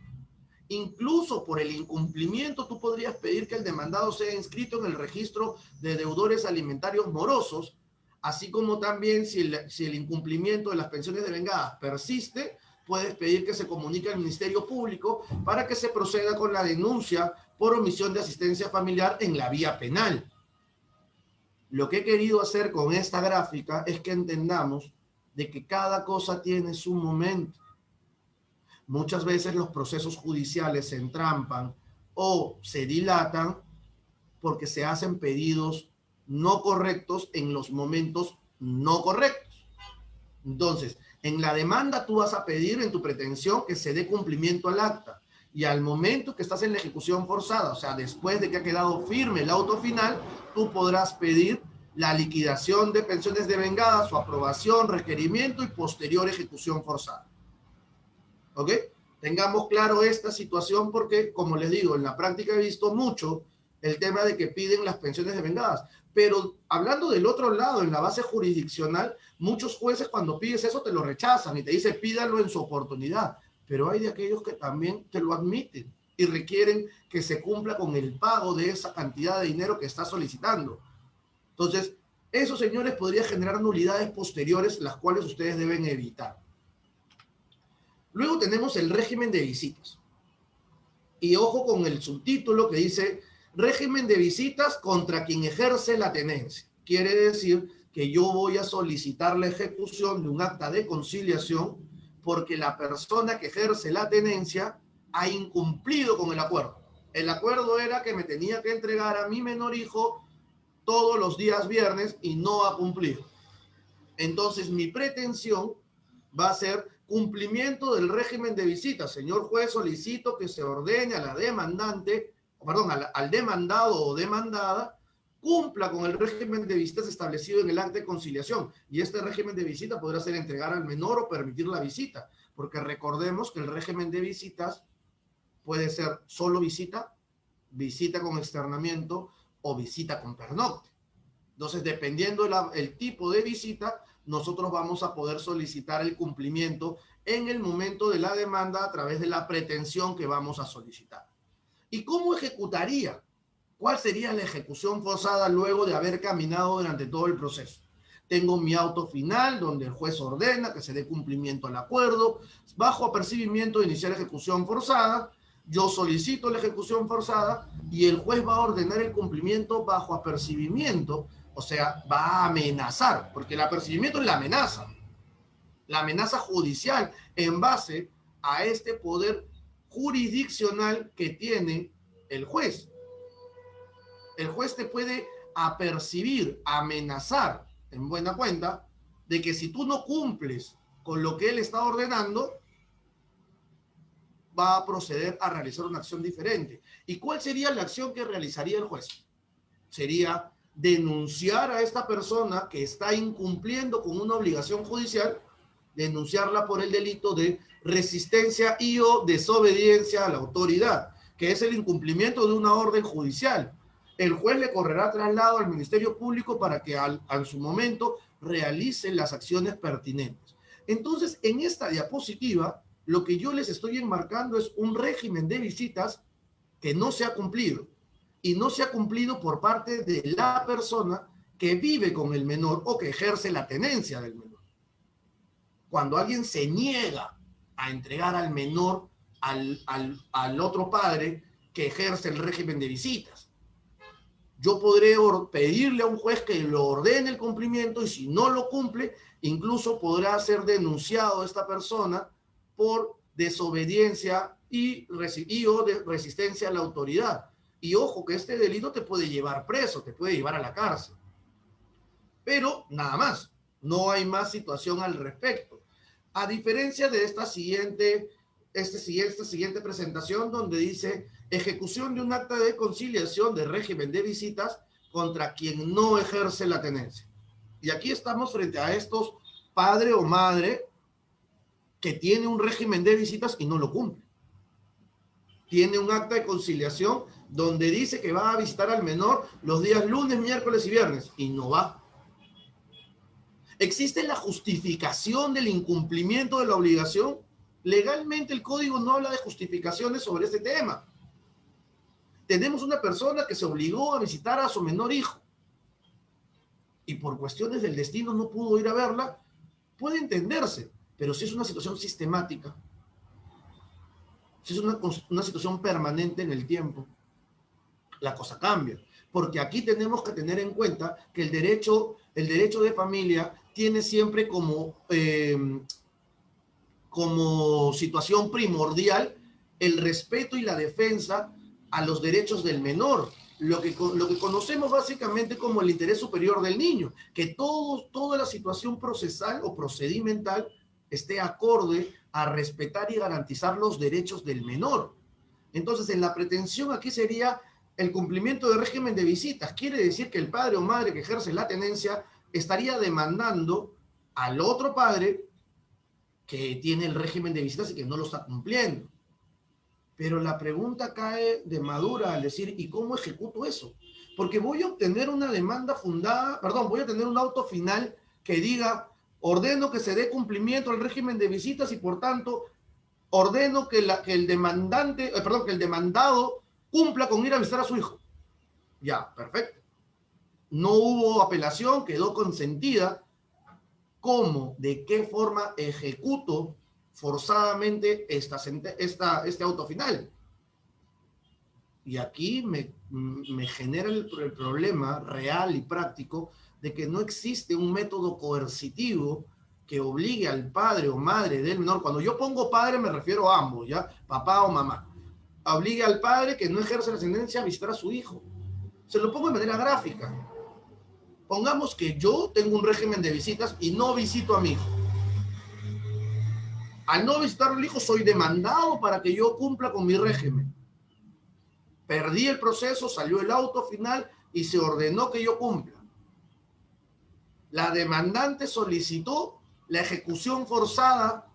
Incluso por el incumplimiento, tú podrías pedir que el demandado sea inscrito en el registro de deudores alimentarios morosos, así como también si el incumplimiento de las pensiones devengadas persiste, puedes pedir que se comunique al Ministerio Público para que se proceda con la denuncia por omisión de asistencia familiar en la vía penal. Lo que he querido hacer con esta gráfica es que entendamos de que cada cosa tiene su momento. Muchas veces los procesos judiciales se entrampan o se dilatan porque se hacen pedidos no correctos en los momentos no correctos. Entonces, en la demanda tú vas a pedir en tu pretensión que se dé cumplimiento al acta. Y al momento que estás en la ejecución forzada, o sea, después de que ha quedado firme el auto final, tú podrás pedir la liquidación de pensiones devengadas, su aprobación, requerimiento y posterior ejecución forzada. ¿Ok? Tengamos claro esta situación porque, como les digo, en la práctica he visto mucho el tema de que piden las pensiones devengadas. Pero hablando del otro lado, en la base jurisdiccional, muchos jueces cuando pides eso te lo rechazan y te dicen pídalo en su oportunidad. Pero hay de aquellos que también te lo admiten y requieren que se cumpla con el pago de esa cantidad de dinero que está solicitando. Entonces, eso, señores, podría generar nulidades posteriores, las cuales ustedes deben evitar. Luego tenemos el régimen de visitas. Y ojo con el subtítulo que dice régimen de visitas contra quien ejerce la tenencia. Quiere decir que yo voy a solicitar la ejecución de un acta de conciliación porque la persona que ejerce la tenencia ha incumplido con el acuerdo. El acuerdo era que me tenía que entregar a mi menor hijo todos los días viernes y no ha cumplido. Entonces mi pretensión va a ser cumplimiento del régimen de visitas. Señor juez, solicito que se ordene a la demandante, perdón, al demandado o demandada, cumpla con el régimen de visitas establecido en el acta de conciliación. Y este régimen de visita podrá ser entregar al menor o permitir la visita, porque recordemos que el régimen de visitas puede ser solo visita, visita con externamiento o visita con pernocte. Entonces, dependiendo el tipo de visita, nosotros vamos a poder solicitar el cumplimiento en el momento de la demanda a través de la pretensión que vamos a solicitar. ¿Y cómo ejecutaría? ¿Cuál sería la ejecución forzada luego de haber caminado durante todo el proceso? Tengo mi auto final donde el juez ordena que se dé cumplimiento al acuerdo. Bajo apercibimiento de iniciar ejecución forzada, yo solicito la ejecución forzada y el juez va a ordenar el cumplimiento bajo apercibimiento. O sea, va a amenazar, porque el apercibimiento es la amenaza judicial en base a este poder jurisdiccional que tiene el juez. El juez te puede apercibir, amenazar, en buena cuenta, de que si tú no cumples con lo que él está ordenando, va a proceder a realizar una acción diferente. ¿Y cuál sería la acción que realizaría el juez? Sería denunciar a esta persona que está incumpliendo con una obligación judicial, denunciarla por el delito de resistencia y o desobediencia a la autoridad, que es el incumplimiento de una orden judicial. El juez le correrá traslado al Ministerio Público para que en su momento realice las acciones pertinentes. Entonces, en esta diapositiva, lo que yo les estoy enmarcando es un régimen de visitas que no se ha cumplido. Y no se ha cumplido por parte de la persona que vive con el menor o que ejerce la tenencia del menor. Cuando alguien se niega a entregar al menor al otro padre que ejerce el régimen de visitas, yo podré pedirle a un juez que lo ordene el cumplimiento y si no lo cumple, incluso podrá ser denunciado esta persona por desobediencia o de resistencia a la autoridad. Y ojo que este delito te puede llevar preso, te puede llevar a la cárcel. Pero nada más, no hay más situación al respecto. A diferencia de esta siguiente presentación donde dice ejecución de un acta de conciliación de régimen de visitas contra quien no ejerce la tenencia. Y aquí estamos frente a estos padre o madre que tiene un régimen de visitas y no lo cumple. Tiene un acta de conciliación donde dice que va a visitar al menor los días lunes, miércoles y viernes, y no va. ¿Existe la justificación del incumplimiento de la obligación? Legalmente el código no habla de justificaciones sobre este tema. Tenemos una persona que se obligó a visitar a su menor hijo y por cuestiones del destino no pudo ir a verla. Puede entenderse, pero si es una situación sistemática, si es una situación permanente en el tiempo, la cosa cambia. Porque aquí tenemos que tener en cuenta que el derecho de familia tiene siempre como situación primordial el respeto y la defensa a los derechos del menor. Lo que conocemos básicamente como el interés superior del niño, que toda la situación procesal o procedimental esté acorde a respetar y garantizar los derechos del menor. Entonces, en la pretensión aquí sería el cumplimiento del régimen de visitas. Quiere decir que el padre o madre que ejerce la tenencia estaría demandando al otro padre que tiene el régimen de visitas y que no lo está cumpliendo. Pero la pregunta cae de madura al decir, ¿y cómo ejecuto eso? Porque voy a obtener una demanda fundada, perdón, voy a tener un auto final que diga, ordeno que se dé cumplimiento al régimen de visitas y por tanto ordeno que el demandado cumpla con ir a visitar a su hijo. Ya, perfecto. No hubo apelación, quedó consentida. ¿Cómo? ¿De qué forma ejecuto forzadamente este auto final? Y aquí me genera el problema real y práctico de que no existe un método coercitivo que obligue al padre o madre del menor. Cuando yo pongo padre me refiero a ambos, ¿ya? Papá o mamá. Obligue al padre que no ejerce la ascendencia a visitar a su hijo. Se lo pongo de manera gráfica. Pongamos que yo tengo un régimen de visitas y no visito a mi hijo. Al no visitar al hijo soy demandado para que yo cumpla con mi régimen. Perdí el proceso, salió el auto final y se ordenó que yo cumpla. La demandante solicitó la ejecución forzada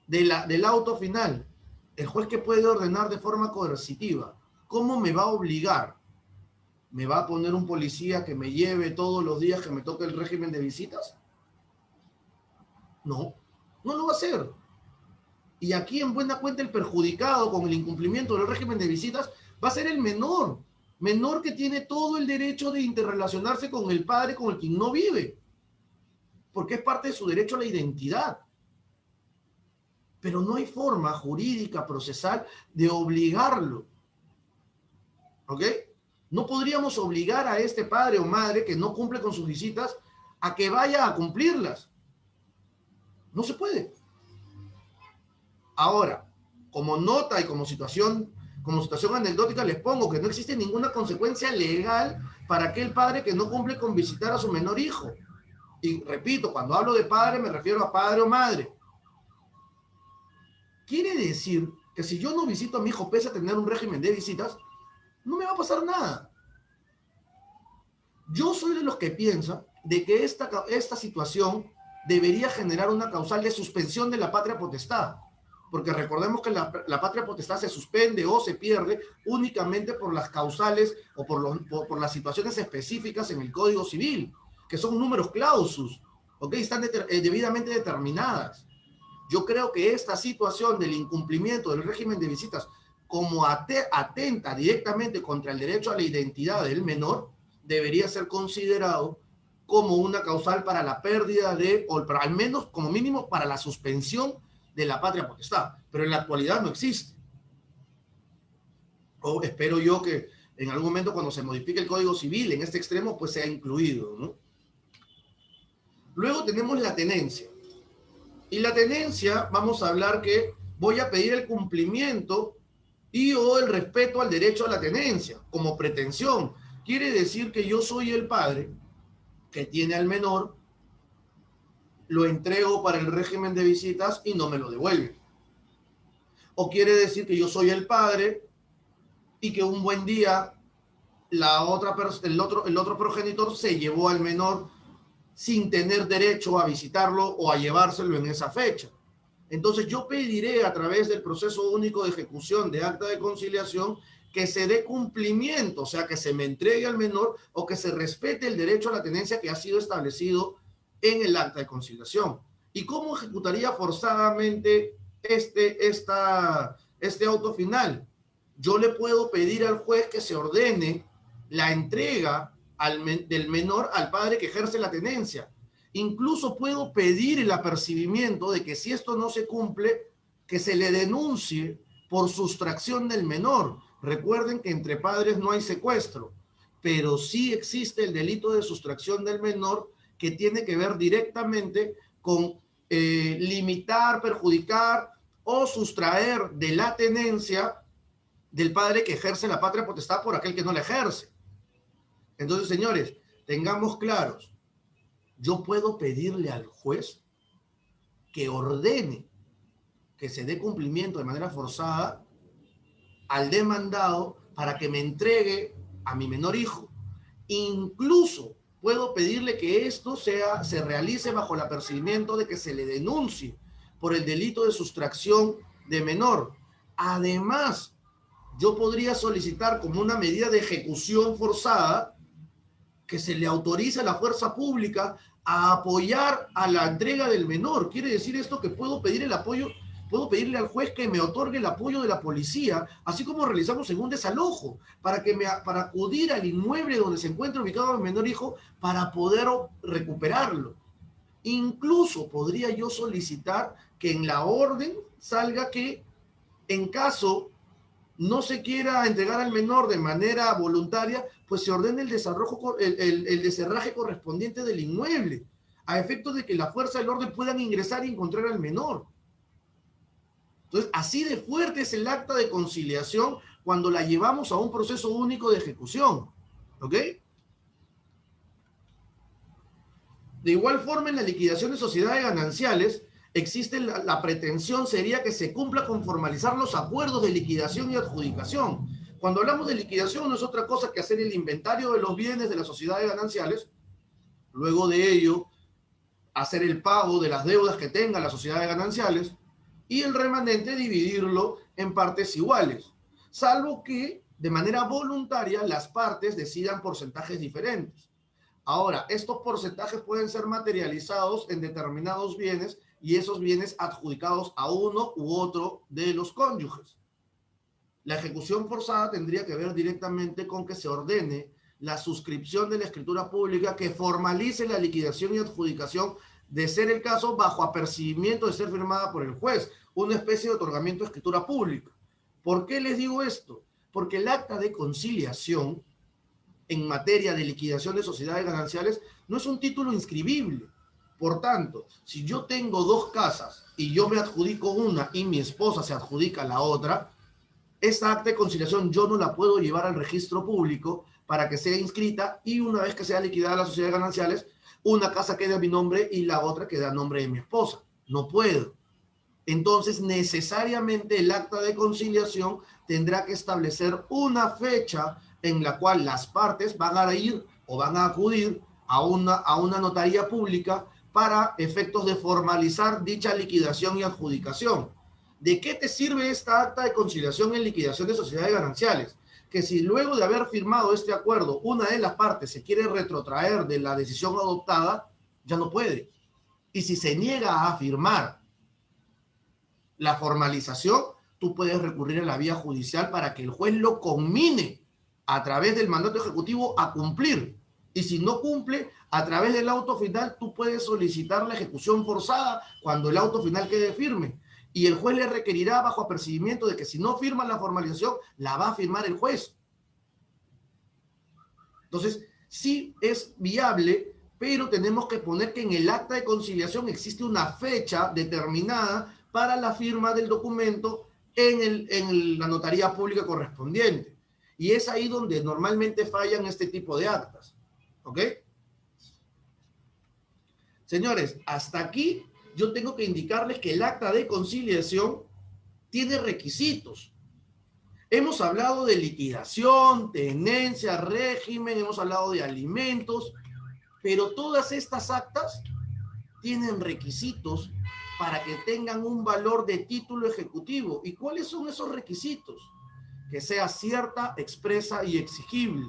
del auto final. El juez, que puede ordenar de forma coercitiva, ¿cómo me va a obligar? ¿Me va a poner un policía que me lleve todos los días que me toque el régimen de visitas? No, no lo va a hacer. Y aquí en buena cuenta el perjudicado con el incumplimiento del régimen de visitas va a ser el menor que tiene todo el derecho de interrelacionarse con el padre con el quien no vive, porque es parte de su derecho a la identidad. Pero no hay forma jurídica, procesal, de obligarlo. ¿Ok? No podríamos obligar a este padre o madre que no cumple con sus visitas a que vaya a cumplirlas. No se puede. Ahora, como nota y como situación anecdótica, les pongo que no existe ninguna consecuencia legal para aquel padre que no cumple con visitar a su menor hijo. Y repito, cuando hablo de padre me refiero a padre o madre. Quiere decir que si yo no visito a mi hijo pese a tener un régimen de visitas, no me va a pasar nada. Yo soy de los que piensan de que esta situación debería generar una causal de suspensión de la patria potestad. Porque recordemos que la patria potestad se suspende o se pierde únicamente por las causales o por las situaciones específicas en el Código Civil, que son números clausus, ¿ok? Están debidamente determinadas. Yo creo que esta situación del incumplimiento del régimen de visitas, como atenta directamente contra el derecho a la identidad del menor, debería ser considerado como una causal para la pérdida o al menos, como mínimo, para la suspensión de la patria potestad, pero en la actualidad no existe. O espero yo que en algún momento, cuando se modifique el Código Civil en este extremo, pues sea incluido, ¿no? Luego tenemos la tenencia. Y la tenencia, vamos a hablar que voy a pedir el cumplimiento y o el respeto al derecho a la tenencia como pretensión. Quiere decir que yo soy el padre que tiene al menor, lo entrego para el régimen de visitas y no me lo devuelve. O quiere decir que yo soy el padre y que un buen día el otro progenitor se llevó al menor sin tener derecho a visitarlo o a llevárselo en esa fecha. Entonces yo pediré a través del proceso único de ejecución de acta de conciliación que se dé cumplimiento, o sea, que se me entregue al menor o que se respete el derecho a la tenencia que ha sido establecido en el acta de conciliación. ¿Y cómo ejecutaría forzadamente este auto final? Yo le puedo pedir al juez que se ordene la entrega del menor al padre que ejerce la tenencia. Incluso puedo pedir el apercibimiento de que si esto no se cumple, que se le denuncie por sustracción del menor. Recuerden que entre padres no hay secuestro, pero sí existe el delito de sustracción del menor, que tiene que ver directamente con limitar, perjudicar o sustraer de la tenencia del padre que ejerce la patria potestad por aquel que no la ejerce. Entonces, señores, tengamos claros, yo puedo pedirle al juez que ordene que se dé cumplimiento de manera forzada al demandado para que me entregue a mi menor hijo. Incluso puedo pedirle que esto se realice bajo el apercibimiento de que se le denuncie por el delito de sustracción de menor. Además, yo podría solicitar como una medida de ejecución forzada que se le autorice a la fuerza pública a apoyar a la entrega del menor. Quiere decir esto que puedo pedir el apoyo, puedo pedirle al juez que me otorgue el apoyo de la policía, así como realizamos en un desalojo, para acudir al inmueble donde se encuentra ubicado el menor hijo para poder recuperarlo. Incluso podría yo solicitar que en la orden salga que en caso no se quiera entregar al menor de manera voluntaria, pues se ordene el deserraje correspondiente del inmueble, a efectos de que la fuerza del orden puedan ingresar y encontrar al menor. Entonces, así de fuerte es el acta de conciliación cuando la llevamos a un proceso único de ejecución. ¿Ok? De igual forma, en la liquidación de sociedades gananciales, existe la pretensión sería que se cumpla con formalizar los acuerdos de liquidación y adjudicación. Cuando hablamos de liquidación no es otra cosa que hacer el inventario de los bienes de las sociedades gananciales, luego de ello hacer el pago de las deudas que tengan las sociedades gananciales y el remanente dividirlo en partes iguales, salvo que de manera voluntaria las partes decidan porcentajes diferentes. Ahora, estos porcentajes pueden ser materializados en determinados bienes y esos bienes adjudicados a uno u otro de los cónyuges. La ejecución forzada tendría que ver directamente con que se ordene la suscripción de la escritura pública que formalice la liquidación y adjudicación, de ser el caso, bajo apercibimiento de ser firmada por el juez, una especie de otorgamiento de escritura pública. ¿Por qué les digo esto? Porque el acta de conciliación en materia de liquidación de sociedades gananciales no es un título inscribible. Por tanto, si yo tengo dos casas y yo me adjudico una y mi esposa se adjudica la otra, esta acta de conciliación yo no la puedo llevar al registro público para que sea inscrita y una vez que sea liquidada las sociedades gananciales, una casa quede a mi nombre y la otra quede a nombre de mi esposa. No puedo. Entonces, necesariamente el acta de conciliación tendrá que establecer una fecha en la cual las partes van a ir o van a acudir a una notaría pública para efectos de formalizar dicha liquidación y adjudicación. ¿De qué te sirve esta acta de conciliación en liquidación de sociedades gananciales? Que si luego de haber firmado este acuerdo, una de las partes se quiere retrotraer de la decisión adoptada, ya no puede. Y si se niega a firmar la formalización, tú puedes recurrir a la vía judicial para que el juez lo conmine a través del mandato ejecutivo a cumplir. Y si no cumple, a través del auto final, tú puedes solicitar la ejecución forzada cuando el auto final quede firme. Y el juez le requerirá bajo apercibimiento de que si no firma la formalización, la va a firmar el juez. Entonces, sí es viable, pero tenemos que poner que en el acta de conciliación existe una fecha determinada para la firma del documento en la notaría pública correspondiente. Y es ahí donde normalmente fallan este tipo de actas. ¿Ok? Señores, hasta aquí yo tengo que indicarles que el acta de conciliación tiene requisitos. Hemos hablado de liquidación, tenencia, régimen, hemos hablado de alimentos, pero todas estas actas tienen requisitos para que tengan un valor de título ejecutivo. ¿Y cuáles son esos requisitos? Que sea cierta, expresa y exigible.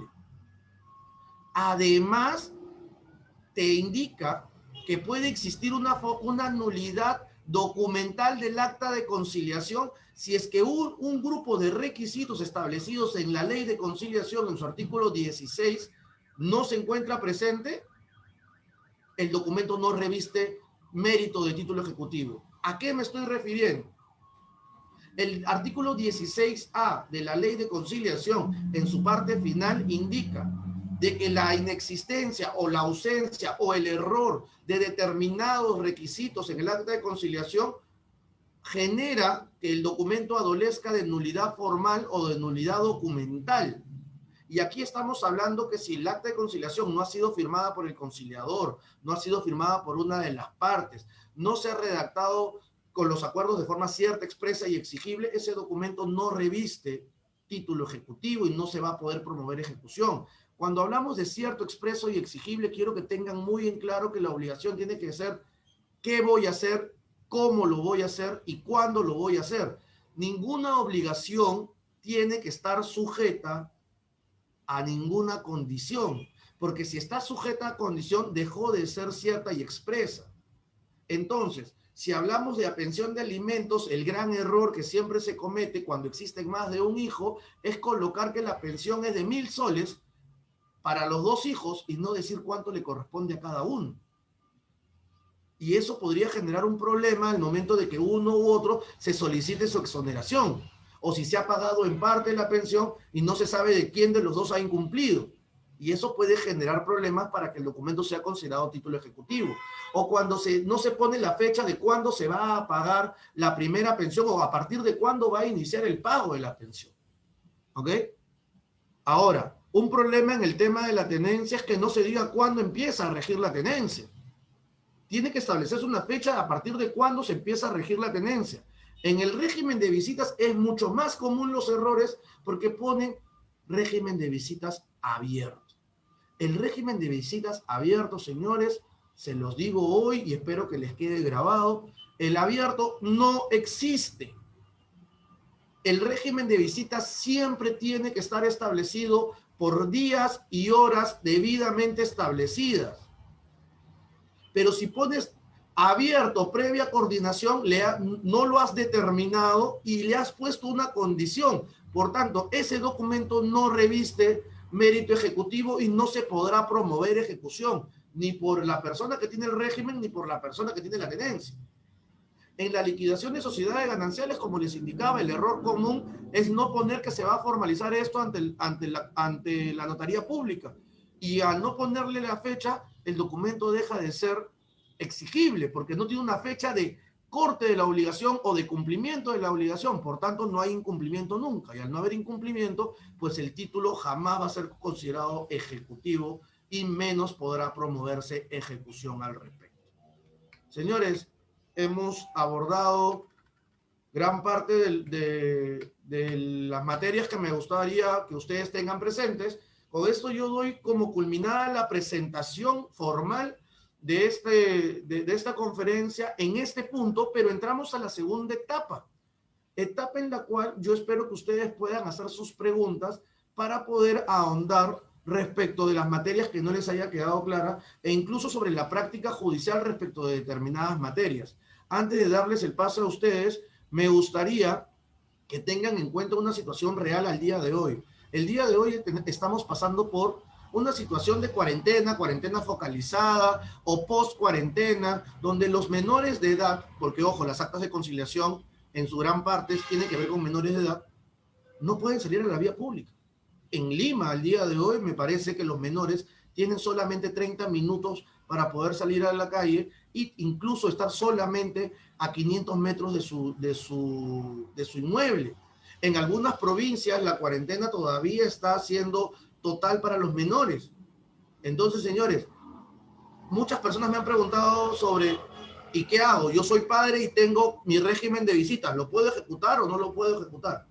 Además, te indica que puede existir una nulidad documental del acta de conciliación si es que un grupo de requisitos establecidos en la ley de conciliación en su artículo 16 no se encuentra presente, el documento no reviste mérito de título ejecutivo. ¿A qué me estoy refiriendo? El artículo 16A de la ley de conciliación en su parte final indica de que la inexistencia o la ausencia o el error de determinados requisitos en el acta de conciliación genera que el documento adolezca de nulidad formal o de nulidad documental. Y aquí estamos hablando que si el acta de conciliación no ha sido firmada por el conciliador, no ha sido firmada por una de las partes, no se ha redactado con los acuerdos de forma cierta, expresa y exigible, ese documento no reviste título ejecutivo y no se va a poder promover ejecución. Cuando hablamos de cierto, expreso y exigible, quiero que tengan muy en claro que la obligación tiene que ser qué voy a hacer, cómo lo voy a hacer y cuándo lo voy a hacer. Ninguna obligación tiene que estar sujeta a ninguna condición, porque si está sujeta a condición, dejó de ser cierta y expresa. Entonces, si hablamos de la pensión de alimentos, el gran error que siempre se comete cuando existen más de un hijo es colocar que la pensión es de 1.000 soles para los 2 hijos y no decir cuánto le corresponde a cada uno. Y eso podría generar un problema al momento de que uno u otro se solicite su exoneración, o si se ha pagado en parte la pensión y no se sabe de quién de los dos ha incumplido. Y eso puede generar problemas para que el documento sea considerado título ejecutivo. O cuando no se pone la fecha de cuándo se va a pagar la primera pensión o a partir de cuándo va a iniciar el pago de la pensión. ¿Ok? Ahora, un problema en el tema de la tenencia es que no se diga cuándo empieza a regir la tenencia. Tiene que establecerse una fecha a partir de cuándo se empieza a regir la tenencia. En el régimen de visitas es mucho más común los errores porque ponen régimen de visitas abierto. El régimen de visitas abierto, señores, se los digo hoy y espero que les quede grabado, el abierto no existe. El régimen de visitas siempre tiene que estar establecido por días y horas debidamente establecidas. Pero si pones abierto previa coordinación, no lo has determinado y le has puesto una condición. Por tanto, ese documento no reviste mérito ejecutivo y no se podrá promover ejecución, ni por la persona que tiene el régimen, ni por la persona que tiene la tenencia. En la liquidación de sociedades gananciales, como les indicaba, el error común es no poner que se va a formalizar esto ante la notaría pública. Y al no ponerle la fecha, el documento deja de ser exigible, porque no tiene una fecha de corte de la obligación o de cumplimiento de la obligación. Por tanto, no hay incumplimiento nunca. Y al no haber incumplimiento, pues el título jamás va a ser considerado ejecutivo y menos podrá promoverse ejecución al respecto. Señores, hemos abordado gran parte de las materias que me gustaría que ustedes tengan presentes. Con esto yo doy como culminada la presentación formal de esta conferencia en este punto, pero entramos a la segunda etapa en la cual yo espero que ustedes puedan hacer sus preguntas para poder ahondar respecto de las materias que no les haya quedado clara e incluso sobre la práctica judicial respecto de determinadas materias. Antes de darles el paso a ustedes, me gustaría que tengan en cuenta una situación real al día de hoy. El día de hoy estamos pasando por una situación de cuarentena focalizada o post-cuarentena, donde los menores de edad, porque ojo, las actas de conciliación en su gran parte tienen que ver con menores de edad, no pueden salir a la vía pública. En Lima, al día de hoy, me parece que los menores tienen solamente 30 minutos para poder salir a la calle e incluso estar solamente a 500 metros de su inmueble. En algunas provincias la cuarentena todavía está siendo total para los menores. Entonces, señores, muchas personas me han preguntado sobre ¿y qué hago? Yo soy padre y tengo mi régimen de visitas. ¿Lo puedo ejecutar o no lo puedo ejecutar?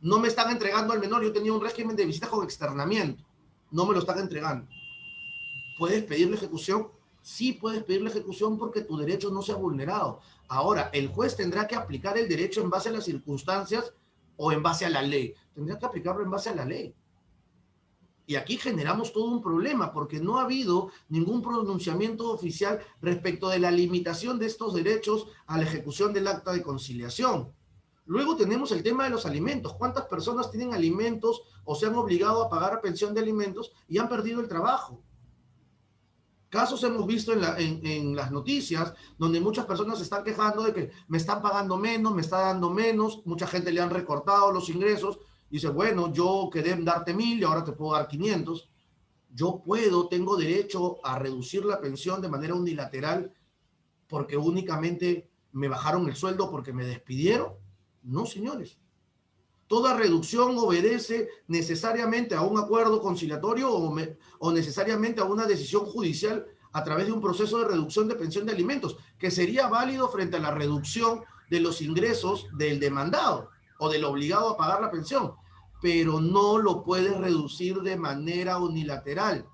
No me están entregando al menor. Yo tenía un régimen de visitas con externamiento. No me lo están entregando. ¿Puedes pedirle ejecución? Sí, puedes pedirle ejecución porque tu derecho no se ha vulnerado. Ahora, el juez tendrá que aplicar el derecho en base a las circunstancias o en base a la ley. Tendrá que aplicarlo en base a la ley. Y aquí generamos todo un problema porque no ha habido ningún pronunciamiento oficial respecto de la limitación de estos derechos a la ejecución del acta de conciliación. Luego tenemos el tema de los alimentos. ¿Cuántas personas tienen alimentos o se han obligado a pagar pensión de alimentos y han perdido el trabajo? Casos hemos visto en las noticias donde muchas personas se están quejando de que me están pagando menos, me está dando menos, mucha gente le han recortado los ingresos. Dice, bueno, yo quedé en darte 1.000 y ahora te puedo dar 500. Yo tengo derecho a reducir la pensión de manera unilateral porque únicamente me bajaron el sueldo porque me despidieron. No, señores. Toda reducción obedece necesariamente a un acuerdo conciliatorio o necesariamente a una decisión judicial a través de un proceso de reducción de pensión de alimentos, que sería válido frente a la reducción de los ingresos del demandado o del obligado a pagar la pensión, pero no lo puedes reducir de manera unilateral.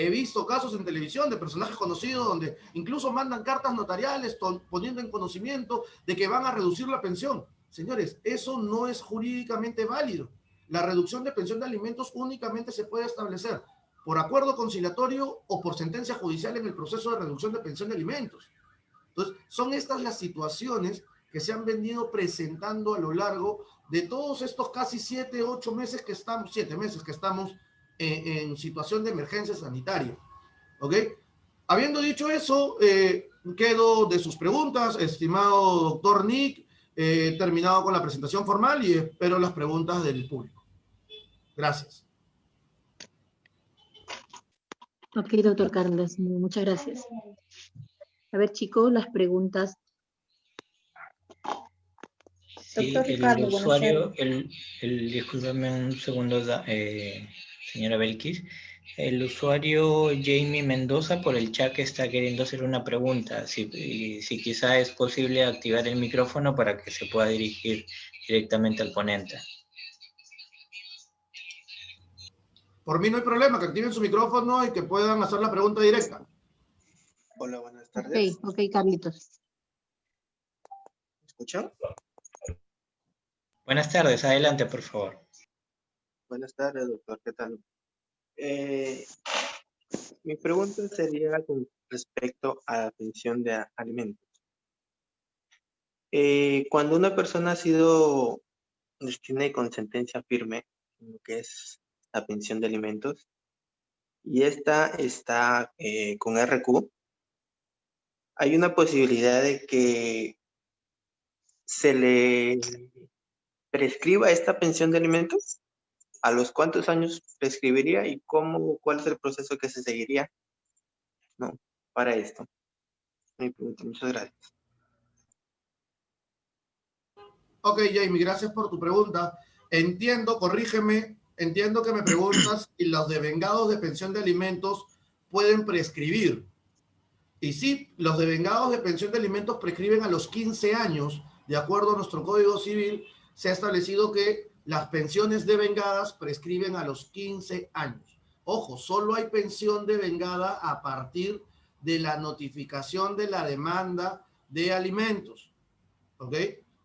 He visto casos en televisión de personajes conocidos donde incluso mandan cartas notariales poniendo en conocimiento de que van a reducir la pensión. Señores, eso no es jurídicamente válido. La reducción de pensión de alimentos únicamente se puede establecer por acuerdo conciliatorio o por sentencia judicial en el proceso de reducción de pensión de alimentos. Entonces, son estas las situaciones que se han venido presentando a lo largo de todos estos casi 7 meses que estamos en situación de emergencia sanitaria. ¿Ok? Habiendo dicho eso, quedo de sus preguntas, estimado doctor Nick. He terminado con la presentación formal y espero las preguntas del público. Gracias. Ok, doctor Carlos, muchas gracias. A ver, chicos, las preguntas. Sí, Doctor Ricardo, el buenas usuario, tardes. discúlpeme un segundo, señora Belkis. El usuario Jamie Mendoza por el chat está queriendo hacer una pregunta. Si quizá es posible activar el micrófono para que se pueda dirigir directamente al ponente. Por mí no hay problema, que activen su micrófono y que puedan hacer la pregunta directa. Hola, buenas tardes. Ok, Carlitos. ¿Me escuchan? Buenas tardes, adelante, por favor. Buenas tardes, doctor. ¿Qué tal? Mi pregunta sería con respecto a la pensión de alimentos. Cuando una persona ha sido destinada con sentencia firme, en lo que es la pensión de alimentos, y esta está con RQ, hay una posibilidad de que se le prescriba esta pensión de alimentos. ¿A los cuántos años prescribiría y cuál es el proceso que se seguiría, ¿no? Para esto? Mi pregunta. Muchas gracias. Ok, Jamie, gracias por tu pregunta. Entiendo, corrígeme, entiendo que me preguntas si los devengados de pensión de alimentos pueden prescribir. Y sí, los devengados de pensión de alimentos prescriben a los 15 años. De acuerdo a nuestro Código Civil, se ha establecido que las pensiones devengadas prescriben a los 15 años. Ojo, solo hay pensión devengada a partir de la notificación de la demanda de alimentos. ¿Ok?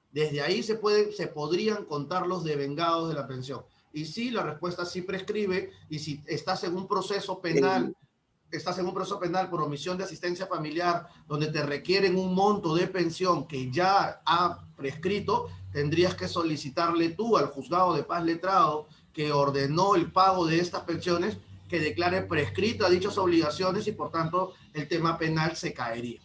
Desde ahí se podrían contar los devengados de la pensión. Y sí, la respuesta sí prescribe, y si estás en un proceso penal, por omisión de asistencia familiar, donde te requieren un monto de pensión que ya ha prescrito, tendrías que solicitarle tú al juzgado de paz letrado que ordenó el pago de estas pensiones, que declare prescritas dichas obligaciones y por tanto el tema penal se caería.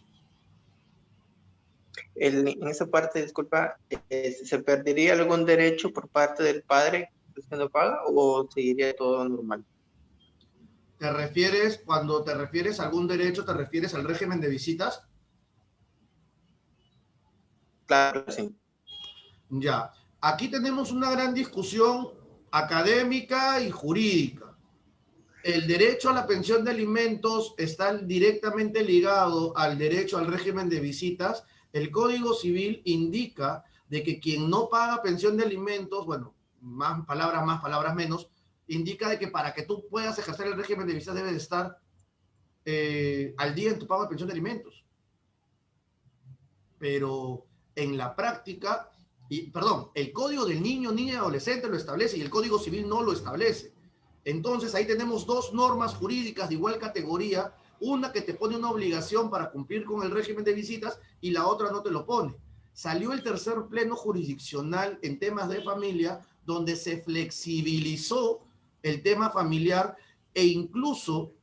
En esa parte, disculpa, ¿se perdería algún derecho por parte del padre que no paga o seguiría todo normal? Cuando te refieres a algún derecho, te refieres al régimen de visitas? Claro, sí. Ya. Aquí tenemos una gran discusión académica y jurídica. El derecho a la pensión de alimentos está directamente ligado al derecho al régimen de visitas. El Código Civil indica de que quien no paga pensión de alimentos, bueno, más, palabras menos, indica de que para que tú puedas ejercer el régimen de visitas debes de estar al día en tu pago de pensión de alimentos. Pero en la práctica, el Código del Niño, Niña y Adolescente lo establece y el Código Civil no lo establece. Entonces ahí tenemos dos normas jurídicas de igual categoría, una que te pone una obligación para cumplir con el régimen de visitas y la otra no te lo pone. Salió el tercer pleno jurisdiccional en temas de familia, donde se flexibilizó el tema familiar e incluso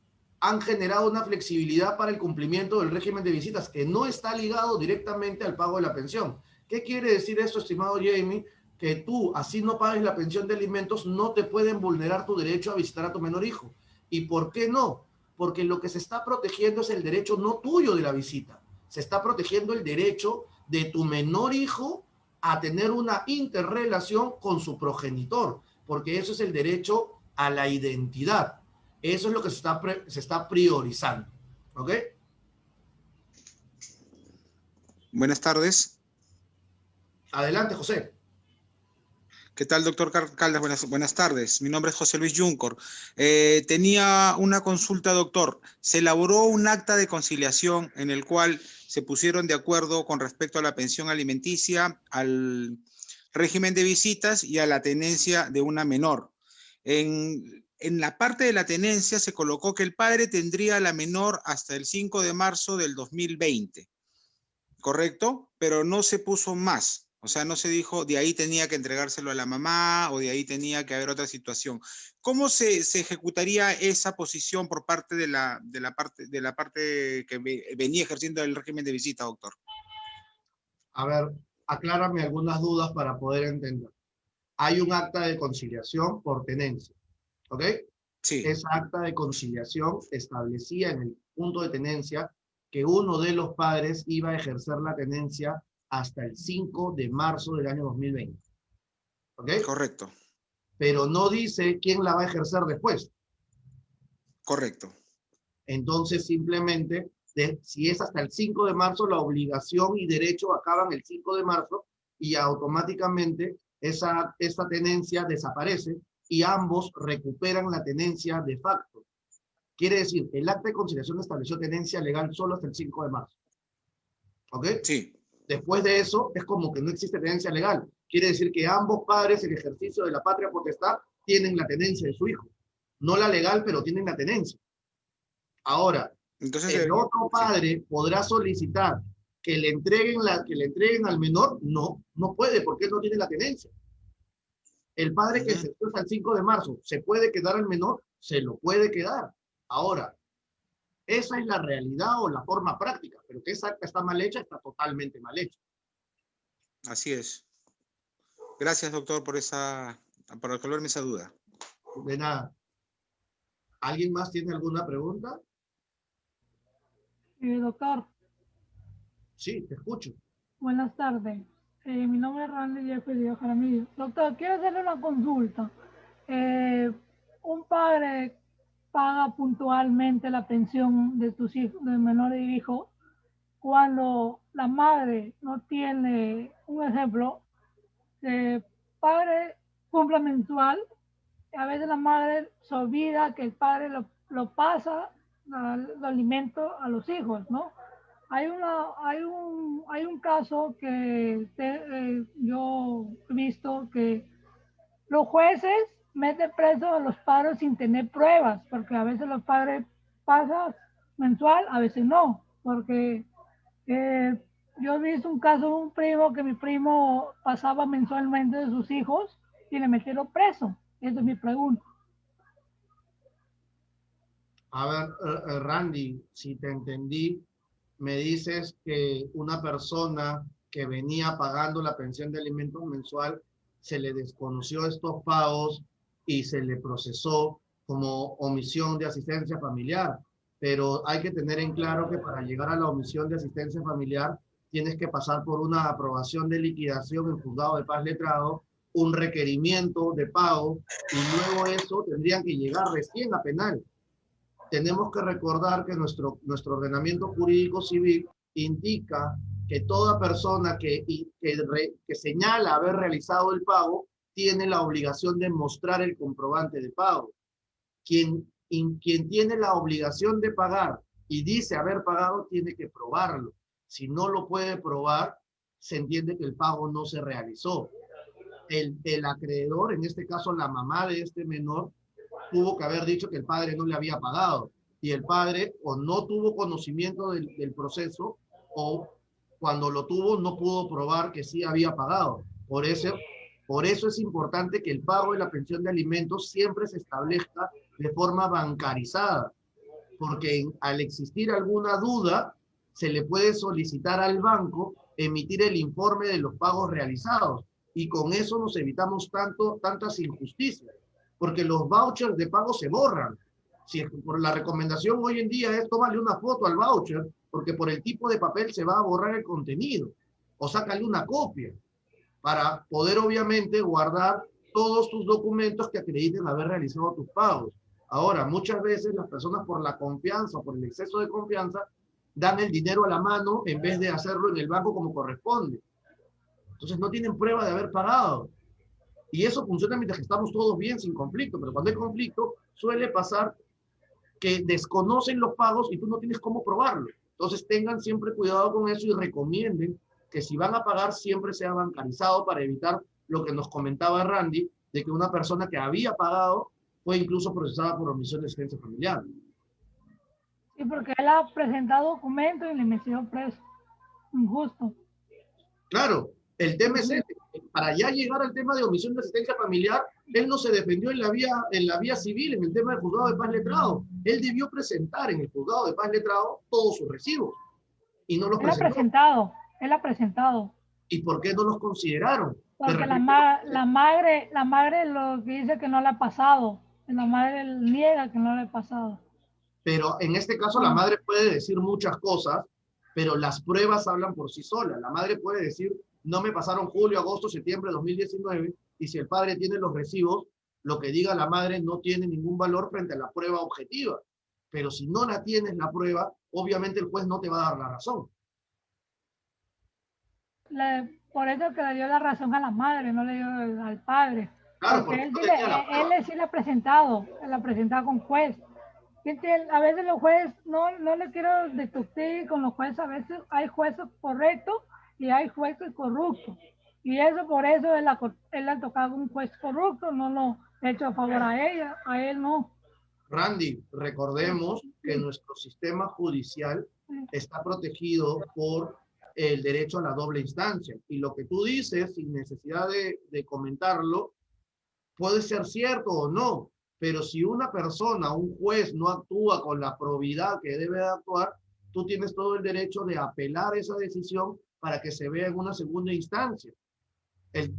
han generado una flexibilidad para el cumplimiento del régimen de visitas que no está ligado directamente al pago de la pensión. ¿Qué quiere decir esto, estimado Jamie? Que tú, así no pagues la pensión de alimentos, no te pueden vulnerar tu derecho a visitar a tu menor hijo. ¿Y por qué no? Porque lo que se está protegiendo es el derecho no tuyo de la visita. Se está protegiendo el derecho de tu menor hijo a tener una interrelación con su progenitor, porque eso es el derecho a la identidad. Eso es lo que se está priorizando. ¿Ok? Buenas tardes. Adelante, José. ¿Qué tal, doctor Caldas? Buenas tardes. Mi nombre es José Luis Yuncor. Tenía una consulta, doctor. Se elaboró un acta de conciliación en el cual se pusieron de acuerdo con respecto a la pensión alimenticia, al régimen de visitas y a la tenencia de una menor. En la parte de la tenencia se colocó que el padre tendría a la menor hasta el 5 de marzo del 2020, ¿correcto? Pero no se puso más. O sea, no se dijo de ahí tenía que entregárselo a la mamá o de ahí tenía que haber otra situación. ¿Cómo se ejecutaría esa posición por parte de la parte que venía ejerciendo el régimen de visita, doctor? A ver, aclárame algunas dudas para poder entender. Hay un acta de conciliación por tenencia, ¿ok? Sí. Esa acta de conciliación establecía en el punto de tenencia que uno de los padres iba a ejercer la tenencia hasta el 5 de marzo del año 2020. ¿Ok? Correcto. Pero no dice quién la va a ejercer después. Correcto. Entonces, simplemente, si es hasta el 5 de marzo, la obligación y derecho acaban el 5 de marzo y automáticamente esa tenencia desaparece y ambos recuperan la tenencia de facto. Quiere decir, el acta de conciliación estableció tenencia legal solo hasta el 5 de marzo. ¿Ok? Sí. Después de eso, es como que no existe tenencia legal. Quiere decir que ambos padres, en ejercicio de la patria potestad, tienen la tenencia de su hijo. No la legal, pero tienen la tenencia. Ahora, entonces, el otro padre podrá solicitar que le entreguen al menor. No, no puede, porque él no tiene la tenencia. El padre que se hasta el 5 de marzo, ¿se puede quedar al menor? Se lo puede quedar. Ahora, esa es la realidad o la forma práctica, pero que esa acta está mal hecha, está totalmente mal hecha. Así es. Gracias, doctor, por resolverme esa duda. De nada. ¿Alguien más tiene alguna pregunta? Doctor. Sí, te escucho. Buenas tardes. Mi nombre es Randy Jeffrey Jaramillo. Doctor, quiero hacerle una consulta. Un padre paga puntualmente la pensión de tus hijos, de menores hijos, cuando la madre no tiene, un ejemplo, padre cumple mensual, a veces la madre se olvida que el padre lo pasa, los alimentos a los hijos, ¿no? Hay un caso que yo he visto que los jueces meten presos a los padres sin tener pruebas, porque a veces los padres pasan mensual, a veces no, porque yo he visto un caso de un primo que mi primo pasaba mensualmente de sus hijos y le metieron preso. Esa es mi pregunta. A ver, Randy, si te entendí, me dices que una persona que venía pagando la pensión de alimentos mensual se le desconoció estos pagos y se le procesó como omisión de asistencia familiar. Pero hay que tener en claro que para llegar a la omisión de asistencia familiar tienes que pasar por una aprobación de liquidación en juzgado de paz letrado, un requerimiento de pago y luego eso tendrían que llegar recién a penal. Tenemos que recordar que nuestro ordenamiento jurídico civil indica que toda persona que señala haber realizado el pago tiene la obligación de mostrar el comprobante de pago. Quien tiene la obligación de pagar y dice haber pagado tiene que probarlo. Si no lo puede probar, se entiende que el pago no se realizó. El acreedor, en este caso la mamá de este menor, tuvo que haber dicho que el padre no le había pagado y el padre o no tuvo conocimiento del proceso o cuando lo tuvo no pudo probar que sí había pagado. Por eso es importante que el pago de la pensión de alimentos siempre se establezca de forma bancarizada, porque al existir alguna duda se le puede solicitar al banco emitir el informe de los pagos realizados y con eso nos evitamos tantas injusticias. Porque los vouchers de pago se borran. Si por la recomendación hoy en día es tomarle una foto al voucher, porque por el tipo de papel se va a borrar el contenido, o sácale una copia, para poder obviamente guardar todos tus documentos que acrediten haber realizado tus pagos. Ahora, muchas veces las personas por la confianza o por el exceso de confianza dan el dinero a la mano en vez de hacerlo en el banco como corresponde. Entonces no tienen prueba de haber pagado. Y eso funciona mientras que estamos todos bien, sin conflicto, pero cuando hay conflicto suele pasar que desconocen los pagos y tú no tienes cómo probarlo. Entonces tengan siempre cuidado con eso y recomienden que si van a pagar siempre sea bancarizado para evitar lo que nos comentaba Randy, de que una persona que había pagado fue incluso procesada por omisión de asistencia familiar. Sí, porque él ha presentado documentos y le metió preso. Injusto. Claro, el tema es este. Para ya llegar al tema de omisión de asistencia familiar, él no se defendió en la vía civil, en el tema del juzgado de paz letrado. Él debió presentar en el juzgado de paz letrado todos sus recibos y no los presentó. Él ha presentado. ¿Y por qué no los consideraron? Porque la madre lo que dice que no le ha pasado. La madre niega que no le ha pasado. Pero en este caso la madre puede decir muchas cosas, pero las pruebas hablan por sí solas. La madre puede decir, no me pasaron julio, agosto, septiembre de 2019, y si el padre tiene los recibos, lo que diga la madre no tiene ningún valor frente a la prueba objetiva. Pero si no la tienes la prueba, obviamente el juez no te va a dar la razón. Por eso que le dio la razón a la madre, no le dio al padre. Claro, porque él sí le ha presentado, con juez. A veces los jueces, no le quiero discutir con los jueces, a veces hay jueces correctos y hay jueces corruptos. Y eso por eso él ha tocado un juez corrupto, no lo ha hecho a favor a él no. Randy, recordemos que nuestro sistema judicial está protegido por el derecho a la doble instancia. Y lo que tú dices, sin necesidad de comentarlo, puede ser cierto o no, pero si una persona, un juez, no actúa con la probidad que debe de actuar, tú tienes todo el derecho de apelar esa decisión para que se vea en una segunda instancia.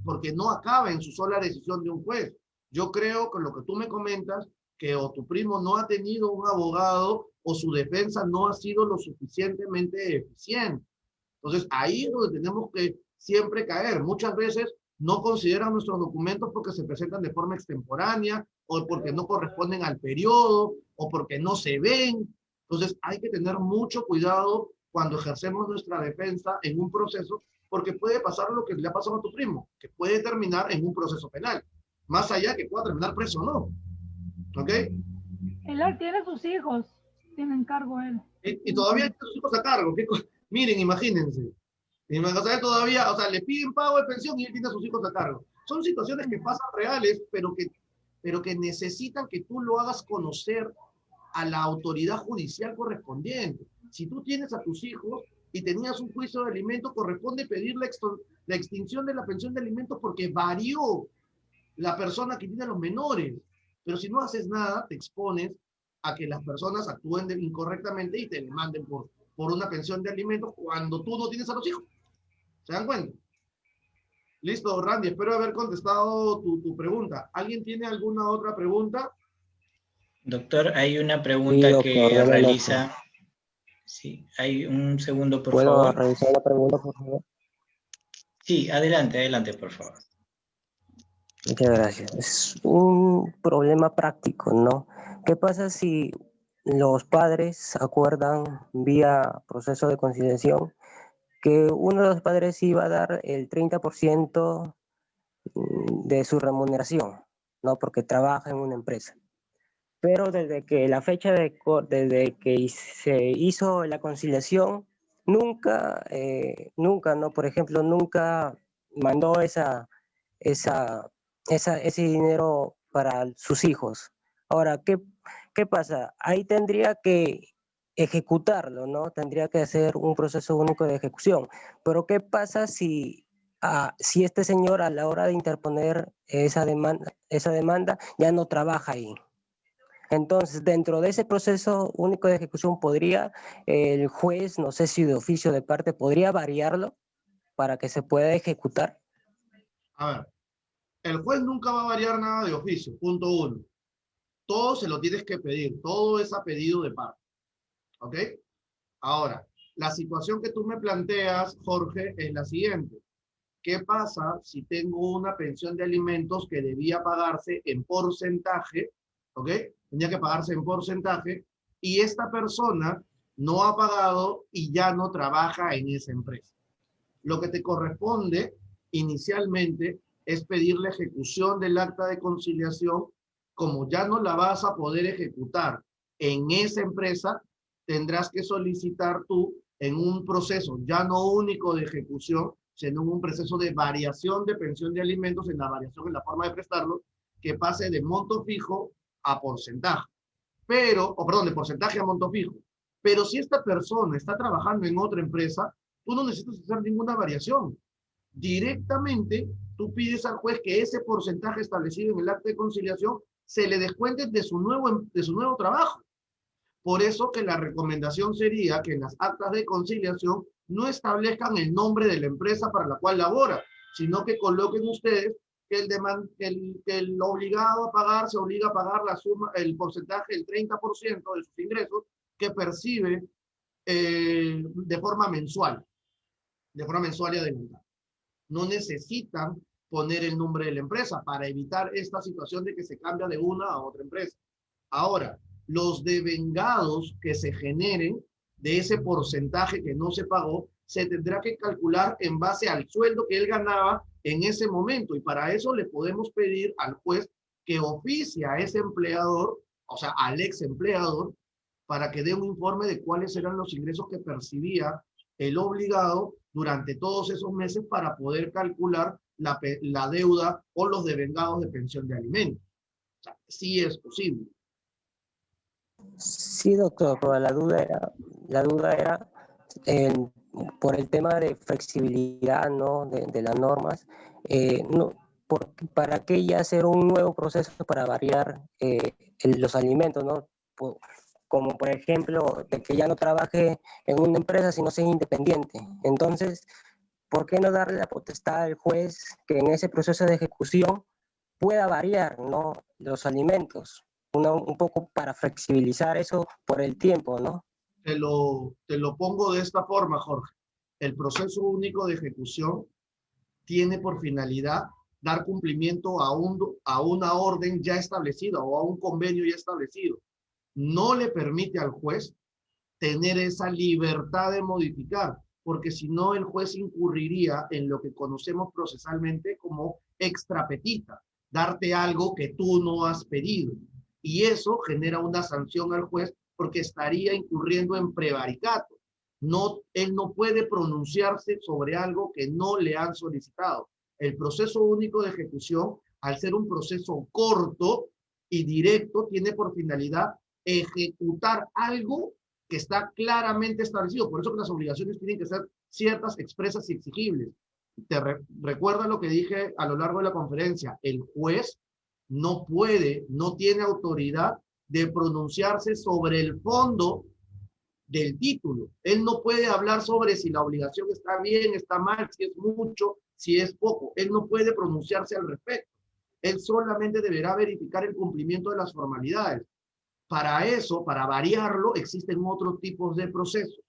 Porque no acaba en su sola decisión de un juez. Yo creo que lo que tú me comentas, que o tu primo no ha tenido un abogado o su defensa no ha sido lo suficientemente eficiente. Entonces, ahí es donde tenemos que siempre caer. Muchas veces no consideran nuestros documentos porque se presentan de forma extemporánea o porque no corresponden al periodo o porque no se ven. Entonces, hay que tener mucho cuidado cuando ejercemos nuestra defensa en un proceso, porque puede pasar lo que le ha pasado a tu primo, que puede terminar en un proceso penal, más allá que pueda terminar preso o no. ¿Ok? Él tiene sus hijos, tiene encargo él. Y todavía hay sus hijos a cargo. Miren, imagínense. Todavía, o sea, le piden pago de pensión y él tiene a sus hijos a cargo. Son situaciones que pasan reales, pero que necesitan que tú lo hagas conocer a la autoridad judicial correspondiente. Si tú tienes a tus hijos y tenías un juicio de alimentos, corresponde pedir la extinción de la pensión de alimentos porque varió la persona que tiene a los menores. Pero si no haces nada, te expones a que las personas actúen incorrectamente y te demanden por una pensión de alimentos cuando tú no tienes a los hijos. ¿Se dan cuenta? Listo, Randy, espero haber contestado tu pregunta. ¿Alguien tiene alguna otra pregunta? Doctor, hay una pregunta sí, doctor, que realiza. Sí, hay un segundo, por favor. ¿Puedo revisar la pregunta, por favor? Sí, adelante, por favor. Muchas gracias. Es un problema práctico, ¿no? ¿Qué pasa si los padres acuerdan vía proceso de conciliación que uno de los padres iba a dar el 30% de su remuneración, ¿no? Porque trabaja en una empresa. Pero desde que la fecha desde que se hizo la conciliación, nunca, ¿no? Por ejemplo, nunca mandó ese dinero para sus hijos. Ahora, ¿qué pasa? Ahí tendría que ejecutarlo, ¿no? Tendría que hacer un proceso único de ejecución. Pero ¿qué pasa si este señor a la hora de interponer esa demanda ya no trabaja ahí? Entonces, dentro de ese proceso único de ejecución, ¿podría el juez, no sé si de oficio de parte, podría variarlo para que se pueda ejecutar? A ver, el juez nunca va a variar nada de oficio, punto uno. Todo se lo tienes que pedir, todo es a pedido de parte. ¿Ok? Ahora, la situación que tú me planteas, Jorge, es la siguiente. ¿Qué pasa si tengo una pensión de alimentos que debía pagarse en porcentaje? ¿Ok? Tenía que pagarse en porcentaje y esta persona no ha pagado y ya no trabaja en esa empresa. Lo que te corresponde inicialmente es pedir la ejecución del acta de conciliación. Como ya no la vas a poder ejecutar en esa empresa, tendrás que solicitar tú en un proceso ya no único de ejecución, sino en un proceso de variación de pensión de alimentos, en la variación en la forma de prestarlo, que pase de monto fijo a porcentaje. Pero, de porcentaje a monto fijo. Pero si esta persona está trabajando en otra empresa, tú no necesitas hacer ninguna variación. Directamente, tú pides al juez que ese porcentaje establecido en el acta de conciliación se le descuente de su nuevo trabajo. Por eso que la recomendación sería que en las actas de conciliación no establezcan el nombre de la empresa para la cual labora, sino que coloquen ustedes que el obligado a pagar se obliga a pagar la suma, el porcentaje, el 30% de sus ingresos que percibe de forma mensual y adelantada. No necesitan poner el nombre de la empresa para evitar esta situación de que se cambia de una a otra empresa. Ahora, los devengados que se generen de ese porcentaje que no se pagó, se tendrá que calcular en base al sueldo que él ganaba en ese momento. Y para eso le podemos pedir al juez que oficie a ese empleador, o sea, al ex empleador, para que dé un informe de cuáles eran los ingresos que percibía el obligado durante todos esos meses para poder calcular la deuda o los devengados de pensión de alimentos. O sea, sí es posible. Sí, doctor, pero la duda era por el tema de flexibilidad, ¿no? de las normas. ¿Para qué ya hacer un nuevo proceso para variar los alimentos, ¿no? Como por ejemplo, de que ya no trabaje en una empresa sino sea independiente. Entonces, ¿por qué no darle la potestad al juez que en ese proceso de ejecución pueda variar, ¿no? los alimentos? Un poco para flexibilizar eso por el tiempo, ¿no? Te lo pongo de esta forma, Jorge. El proceso único de ejecución tiene por finalidad dar cumplimiento a una orden ya establecida o a un convenio ya establecido. No le permite al juez tener esa libertad de modificar, porque si no el juez incurriría en lo que conocemos procesalmente como extrapetita, darte algo que tú no has pedido. Y eso genera una sanción al juez porque estaría incurriendo en prevaricato. Él no puede pronunciarse sobre algo que no le han solicitado. El proceso único de ejecución, al ser un proceso corto y directo, tiene por finalidad ejecutar algo que está claramente establecido. Por eso que las obligaciones tienen que ser ciertas, expresas y exigibles. Recuerda lo que dije a lo largo de la conferencia. El juez no tiene autoridad de pronunciarse sobre el fondo del título. Él no puede hablar sobre si la obligación está bien, está mal, si es mucho, si es poco. Él no puede pronunciarse al respecto. Él solamente deberá verificar el cumplimiento de las formalidades. Para eso, para variarlo, existen otros tipos de procesos.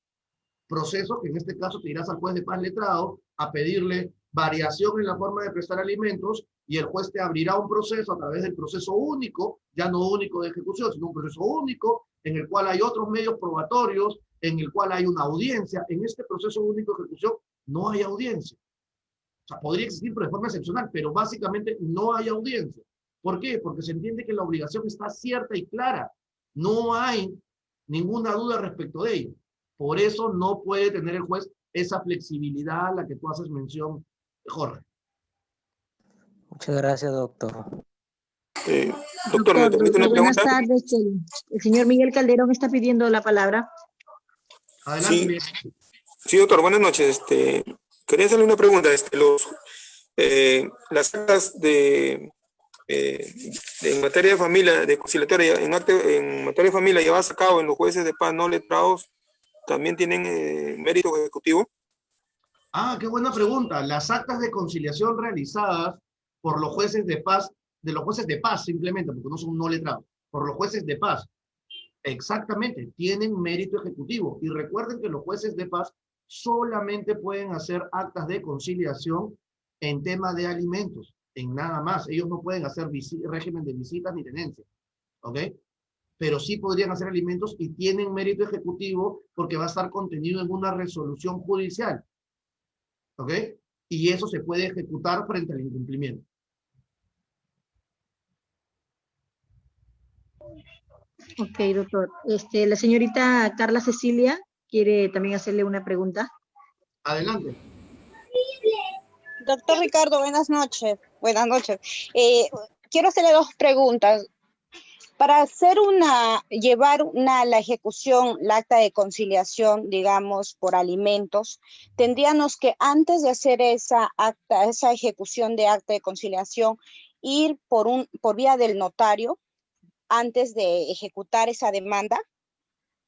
Procesos que en este caso te irás al juez de paz letrado a pedirle variación en la forma de prestar alimentos y el juez te abrirá un proceso a través del proceso único, ya no único de ejecución, sino un proceso único en el cual hay otros medios probatorios, en el cual hay una audiencia. En este proceso único de ejecución no hay audiencia. O sea, podría existir pero de forma excepcional, pero básicamente no hay audiencia. ¿Por qué? Porque se entiende que la obligación está cierta y clara. No hay ninguna duda respecto de ello. Por eso no puede tener el juez esa flexibilidad a la que tú haces mención, Jorge. Muchas gracias, doctor. Doctor, ¿me permite una buenas pregunta? tardes. El señor Miguel Calderón está pidiendo la palabra. Adelante. Sí, doctor, buenas noches. Quería hacerle una pregunta. Las actas en materia de familia, de conciliatoria, en materia de familia llevadas a cabo en los jueces de paz no letrados, ¿también tienen mérito ejecutivo? Ah, qué buena pregunta. Las actas de conciliación realizadas por los jueces de paz, simplemente, porque no son no letrados, por los jueces de paz, exactamente, tienen mérito ejecutivo. Y recuerden que los jueces de paz solamente pueden hacer actas de conciliación en tema de alimentos, en nada más. Ellos no pueden hacer régimen de visitas ni tenencia, ¿ok? Pero sí podrían hacer alimentos y tienen mérito ejecutivo porque va a estar contenido en una resolución judicial, ¿ok? Y eso se puede ejecutar frente al incumplimiento. Ok, doctor. La señorita Carla Cecilia quiere también hacerle una pregunta. Adelante. Doctor Ricardo, buenas noches. Buenas noches. Quiero hacerle dos preguntas. Para llevar la ejecución, la acta de conciliación, digamos, por alimentos, tendríamos que antes de hacer esa ejecución de acta de conciliación, ir por vía del notario antes de ejecutar esa demanda.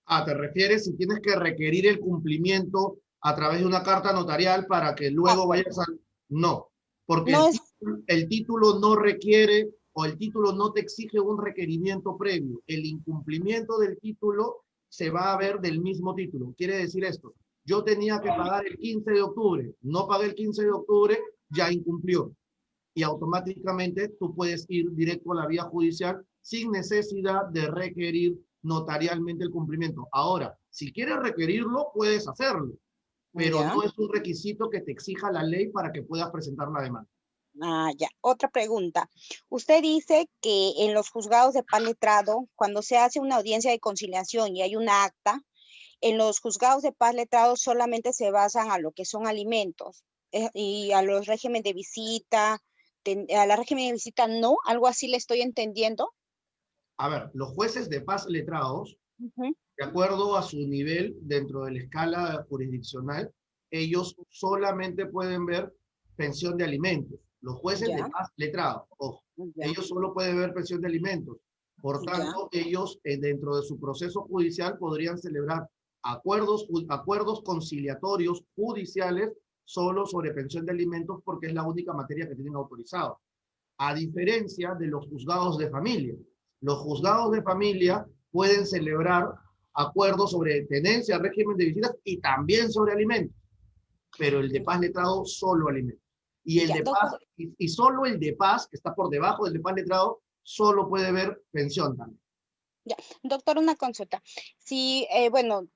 Ah, ¿te refieres si tienes que requerir el cumplimiento a través de una carta notarial para que luego vayas a... No, porque No el título no requiere o el título no te exige un requerimiento previo. El incumplimiento del título se va a ver del mismo título. Quiere decir esto, yo tenía que pagar el 15 de octubre, no pagué el 15 de octubre, ya incumplió. Y automáticamente tú puedes ir directo a la vía judicial sin necesidad de requerir notarialmente el cumplimiento. Ahora, si quieres requerirlo, puedes hacerlo, pero Ya. no es un requisito que te exija la ley para que puedas presentar la demanda. Ah, ya. Otra pregunta. Usted dice que en los juzgados de paz letrado, cuando se hace una audiencia de conciliación y hay una acta, en los juzgados de paz letrado solamente se basan a lo que son alimentos y a los regímenes de visita, a la régimen de visita no, algo así le estoy entendiendo. A ver, los jueces de paz letrados, de acuerdo a su nivel dentro de la escala jurisdiccional, ellos solamente pueden ver pensión de alimentos. Los jueces de paz letrados, ojo, ellos solo pueden ver pensión de alimentos. Por tanto, ellos dentro de su proceso judicial podrían celebrar acuerdos conciliatorios judiciales solo sobre pensión de alimentos porque es la única materia que tienen autorizado. A diferencia de los juzgados de familia. Los juzgados de familia pueden celebrar acuerdos sobre tenencia, régimen de visitas y también sobre alimentos. Pero el de paz letrado solo alimentos. Y el de paz, y solo el de paz, que está por debajo del de paz letrado, solo puede ver pensión también. Ya, doctor, una consulta. Si, bueno,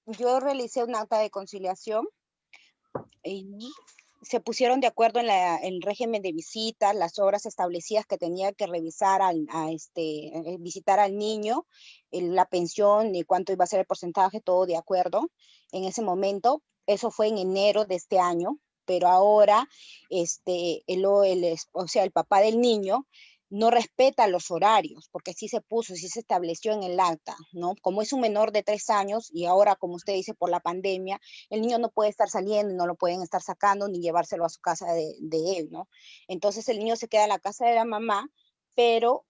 yo realicé un acta de conciliación y se pusieron de acuerdo en el régimen de visita, las horas establecidas que tenía que revisar visitar al niño, la pensión y cuánto iba a ser el porcentaje, todo de acuerdo en ese momento. Eso fue en enero de este año, pero ahora el papá del niño no respeta los horarios, porque sí se estableció en el acta, ¿no? Como es un menor de 3 años y ahora, como usted dice, por la pandemia, el niño no puede estar saliendo y no lo pueden estar sacando ni llevárselo a su casa de él, ¿no? Entonces el niño se queda en la casa de la mamá, pero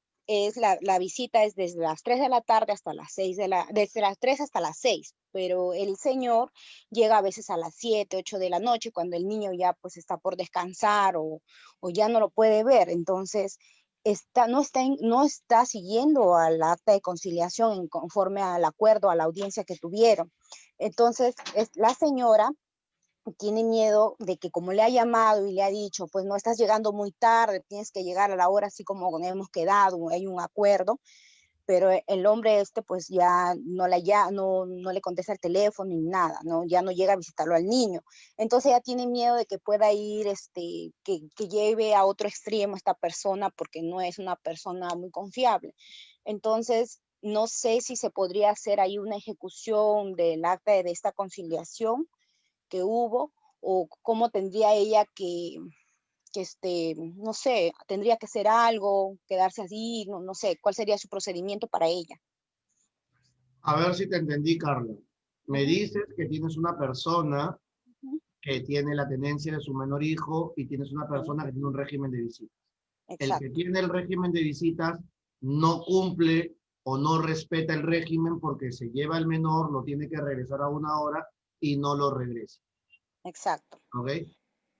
la visita es desde las 3 de la tarde hasta las 6 desde las 3 hasta las 6, pero el señor llega a veces a las 7, 8 de la noche cuando el niño ya pues está por descansar o ya no lo puede ver. Entonces no está siguiendo al acta de conciliación conforme al acuerdo, a la audiencia que tuvieron. Entonces, la señora tiene miedo de que como le ha llamado y le ha dicho, pues no estás llegando muy tarde, tienes que llegar a la hora así como hemos quedado, hay un acuerdo, pero el hombre pues ya no le contesta el teléfono ni nada, ¿no? Ya no llega a visitarlo al niño. Entonces ella tiene miedo de que pueda ir, que lleve a otro extremo esta persona porque no es una persona muy confiable. Entonces, no sé si se podría hacer ahí una ejecución del acta de esta conciliación que hubo o cómo tendría ella que no sé, tendría que hacer algo, quedarse así, no sé, ¿cuál sería su procedimiento para ella? A ver si te entendí, Carla. Me dices que tienes una persona que tiene la tenencia de su menor hijo y tienes una persona que tiene un régimen de visitas. Exacto. El que tiene el régimen de visitas no cumple o no respeta el régimen porque se lleva al menor, lo tiene que regresar a una hora y no lo regresa. Exacto. ¿Ok?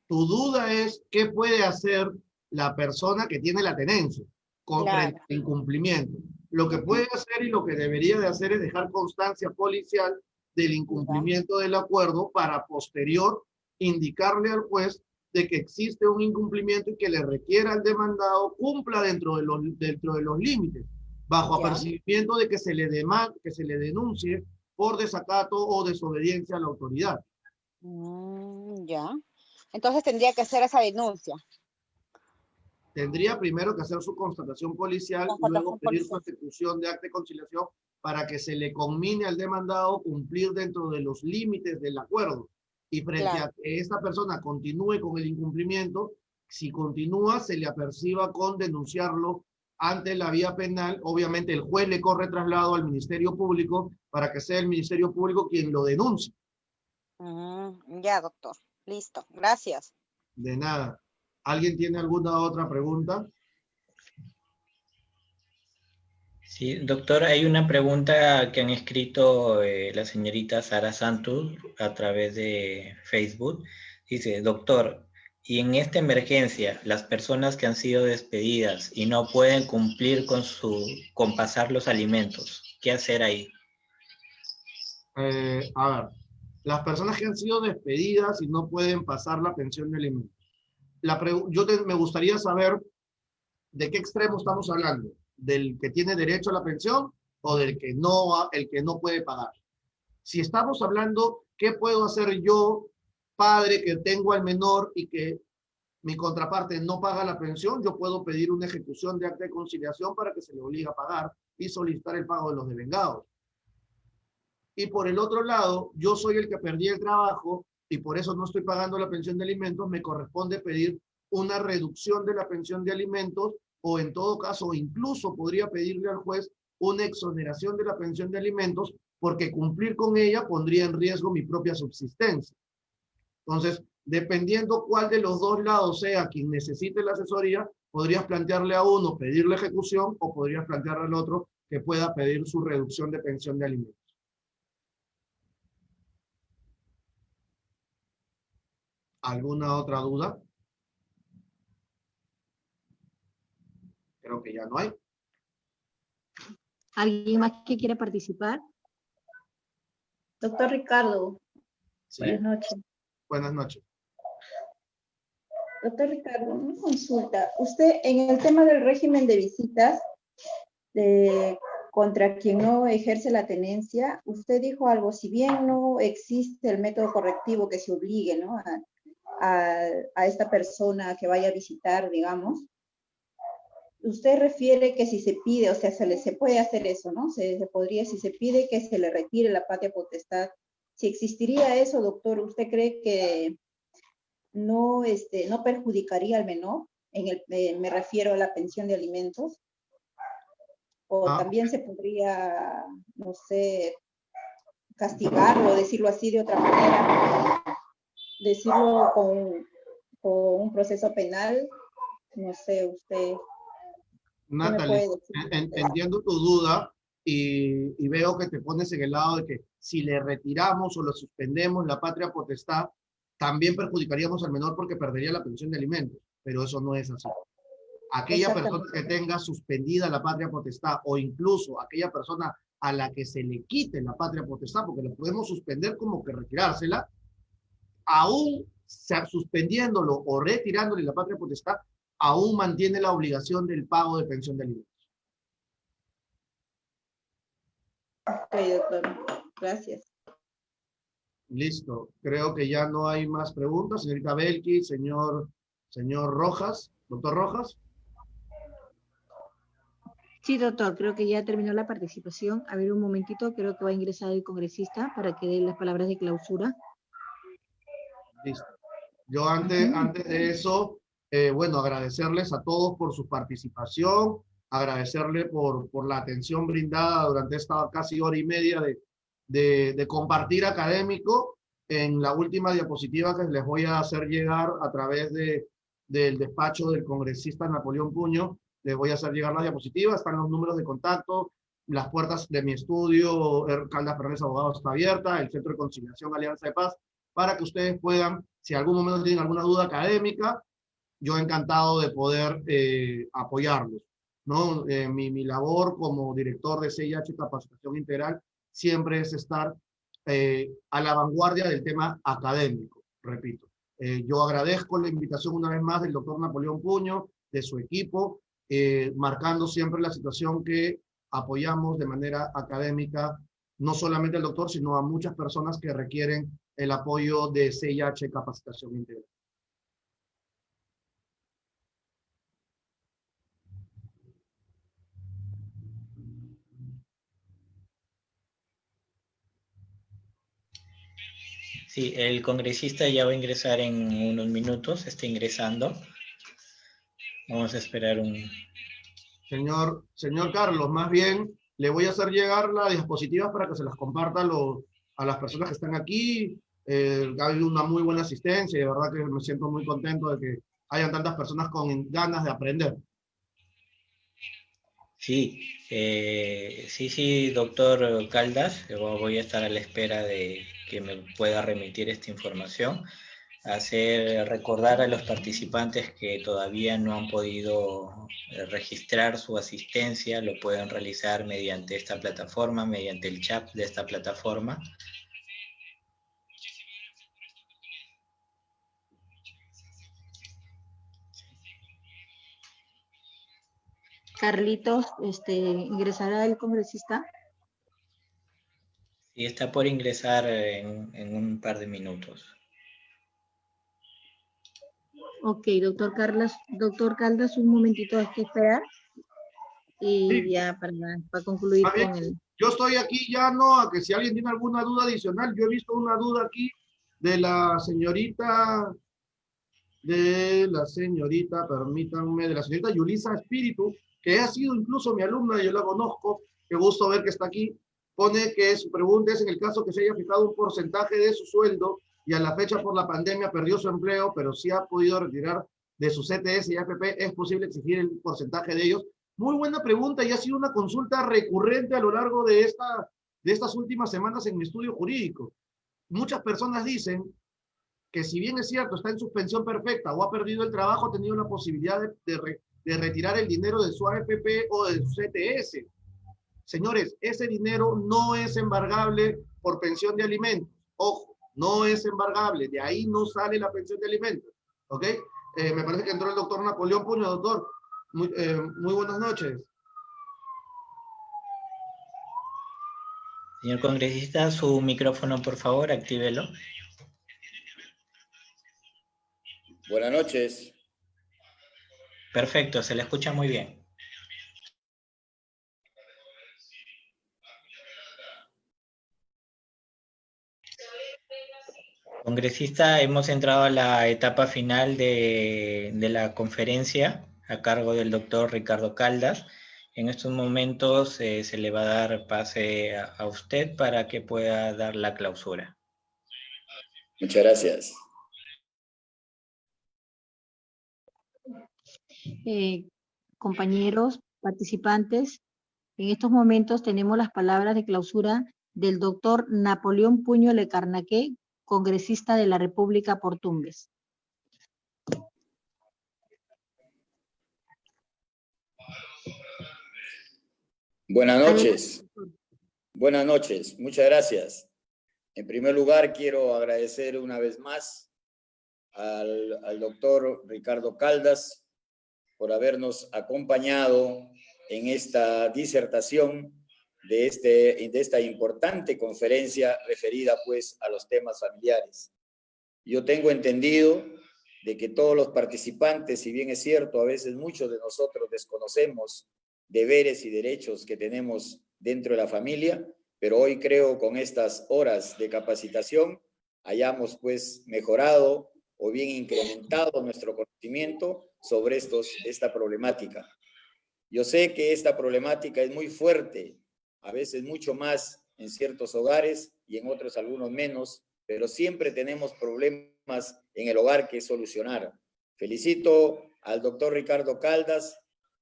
Tu duda es qué puede hacer la persona que tiene la tenencia con frente al incumplimiento. Lo que puede hacer y lo que debería de hacer es dejar constancia policial del incumplimiento del acuerdo para posterior indicarle al juez de que existe un incumplimiento y que le requiera al demandado cumpla dentro de los límites, bajo apercibimiento de que se le denuncie por desacato o desobediencia a la autoridad. Ya. Entonces tendría que hacer esa denuncia. tendría primero que hacer su constatación policial y luego pedir su ejecución de acta de conciliación para que se le conmine al demandado cumplir dentro de los límites del acuerdo. Y frente a que esta persona continúe con el incumplimiento, si continúa, se le aperciba con denunciarlo ante la vía penal. Obviamente el juez le corre traslado al Ministerio Público para que sea el Ministerio Público quien lo denuncie. Ya, doctor. Listo. Gracias. De nada. ¿Alguien tiene alguna otra pregunta? Sí, doctor, hay una pregunta que han escrito la señorita Sara Santos a través de Facebook. Dice, doctor, y en esta emergencia, las personas que han sido despedidas y no pueden cumplir con pasar los alimentos, ¿qué hacer ahí? A ver, las personas que han sido despedidas y no pueden pasar la pensión de alimentos. Me gustaría saber de qué extremo estamos hablando, del que tiene derecho a la pensión o del que el que no puede pagar. Si estamos hablando, ¿qué puedo hacer yo, padre, que tengo al menor y que mi contraparte no paga la pensión? Yo puedo pedir una ejecución de acta de conciliación para que se le obligue a pagar y solicitar el pago de los devengados. Y por el otro lado, yo soy el que perdí el trabajo y por eso no estoy pagando la pensión de alimentos, me corresponde pedir una reducción de la pensión de alimentos o en todo caso, incluso podría pedirle al juez una exoneración de la pensión de alimentos porque cumplir con ella pondría en riesgo mi propia subsistencia. Entonces, dependiendo cuál de los dos lados sea quien necesite la asesoría, podrías plantearle a uno pedirle ejecución o podrías plantearle al otro que pueda pedir su reducción de pensión de alimentos. ¿Alguna otra duda? Creo que ya no hay. ¿Alguien más que quiera participar? Doctor Ricardo, Sí. buenas noches. Buenas noches. Doctor Ricardo, una consulta. Usted, en el tema del régimen de visitas contra quien no ejerce la tenencia, usted dijo algo, si bien no existe el método correctivo que se obligue, ¿no?, a esta persona que vaya a visitar, digamos, usted refiere que si se pide, o sea, se puede hacer eso, ¿no? Se podría, si se pide que se le retire la patria potestad. Si existiría eso, doctor, ¿usted cree que no perjudicaría al menor? Me refiero a la pensión de alimentos. O también se podría, no sé, castigarlo, decirlo así de otra manera, decirlo con un proceso penal, no sé, usted. Natalie, entiendo tu duda y veo que te pones en el lado de que si le retiramos o le suspendemos la patria potestad, también perjudicaríamos al menor porque perdería la pensión de alimentos, pero eso no es así. Aquella persona que tenga suspendida la patria potestad o incluso aquella persona a la que se le quite la patria potestad, porque la podemos suspender como que retirársela, aún suspendiéndolo o retirándole la patria potestad, aún mantiene la obligación del pago de pensión de alimentos. Ok, doctor. Gracias. Listo. Creo que ya no hay más preguntas. Señorita Belki, señor Rojas, doctor Rojas. Sí, doctor, creo que ya terminó la participación. A ver, un momentito, creo que va a ingresar el congresista para que dé las palabras de clausura. Listo. Yo antes de eso, bueno, agradecerles a todos por su participación, agradecerle por la atención brindada durante esta casi hora y media de compartir académico. En la última diapositiva que les voy a hacer llegar a través del despacho del congresista Napoleón Puño, les voy a hacer llegar la diapositiva, están los números de contacto, las puertas de mi estudio, Caldas Fernández Abogados está abierta, el Centro de Conciliación Alianza de Paz, para que ustedes puedan, si en algún momento tienen alguna duda académica, yo encantado de poder apoyarlos, ¿no? Mi labor como director de CIH Capacitación Integral siempre es estar a la vanguardia del tema académico, repito. Yo agradezco la invitación una vez más del doctor Napoleón Puño, de su equipo, marcando siempre la situación que apoyamos de manera académica, no solamente al doctor, sino a muchas personas que requieren el apoyo de CIH Capacitación Integral. Sí, el congresista ya va a ingresar en unos minutos, está ingresando. Vamos a esperar un... Señor Carlos, más bien le voy a hacer llegar las diapositivas para que se las comparta a las personas que están aquí. Ha habido una muy buena asistencia y de verdad que me siento muy contento de que hayan tantas personas con ganas de aprender. Sí, sí, doctor Caldas, voy a estar a la espera de que me pueda remitir esta información. Recordar a los participantes que todavía no han podido registrar su asistencia, lo pueden realizar mediante esta plataforma, mediante el chat de esta plataforma. Carlitos, ¿ingresará el congresista? Y está por ingresar en un par de minutos. Ok, doctor Caldas, un momentito, hay que esperar. Y Sí. ya para concluir Bien, con el... yo estoy aquí ya no a que si alguien tiene alguna duda adicional. Yo he visto una duda aquí de la señorita, permítanme, de la señorita Yulisa Espíritu, que ha sido incluso mi alumna, yo la conozco, qué gusto ver que está aquí. Pone que su pregunta es: en el caso que se haya fijado un porcentaje de su sueldo y a la fecha por la pandemia perdió su empleo, pero sí ha podido retirar de su CTS y AFP, ¿es posible exigir el porcentaje de ellos? Muy buena pregunta y ha sido una consulta recurrente a lo largo de estas últimas semanas en mi estudio jurídico. Muchas personas dicen que, si bien es cierto, está en suspensión perfecta o ha perdido el trabajo, ha tenido la posibilidad de retirar el dinero de su AFP o de su CTS. Señores, ese dinero no es embargable por pensión de alimentos. Ojo, no es embargable, de ahí no sale la pensión de alimentos. ¿Ok? Me parece que entró el doctor Napoleón Puño. Doctor, muy buenas noches. Señor congresista, su micrófono, por favor, actívelo. Buenas noches. Perfecto, se le escucha muy bien. Congresista, hemos entrado a la etapa final de la conferencia a cargo del doctor Ricardo Caldas. En estos momentos se le va a dar pase a usted para que pueda dar la clausura. Muchas gracias. Compañeros, participantes, en estos momentos tenemos las palabras de clausura del doctor Napoleón Puño Lecarnaque, congresista de la República por Tumbes. Buenas noches. Buenas noches. Muchas gracias. En primer lugar, quiero agradecer una vez más al doctor Ricardo Caldas por habernos acompañado en esta disertación de esta importante conferencia referida pues a los temas familiares. Yo tengo entendido de que todos los participantes, si bien es cierto, a veces muchos de nosotros desconocemos deberes y derechos que tenemos dentro de la familia, pero hoy creo con estas horas de capacitación hayamos pues mejorado o bien incrementado nuestro conocimiento sobre esta problemática. Yo sé que esta problemática es muy fuerte, a veces mucho más en ciertos hogares y en otros algunos menos, pero siempre tenemos problemas en el hogar que solucionar. Felicito al doctor Ricardo Caldas,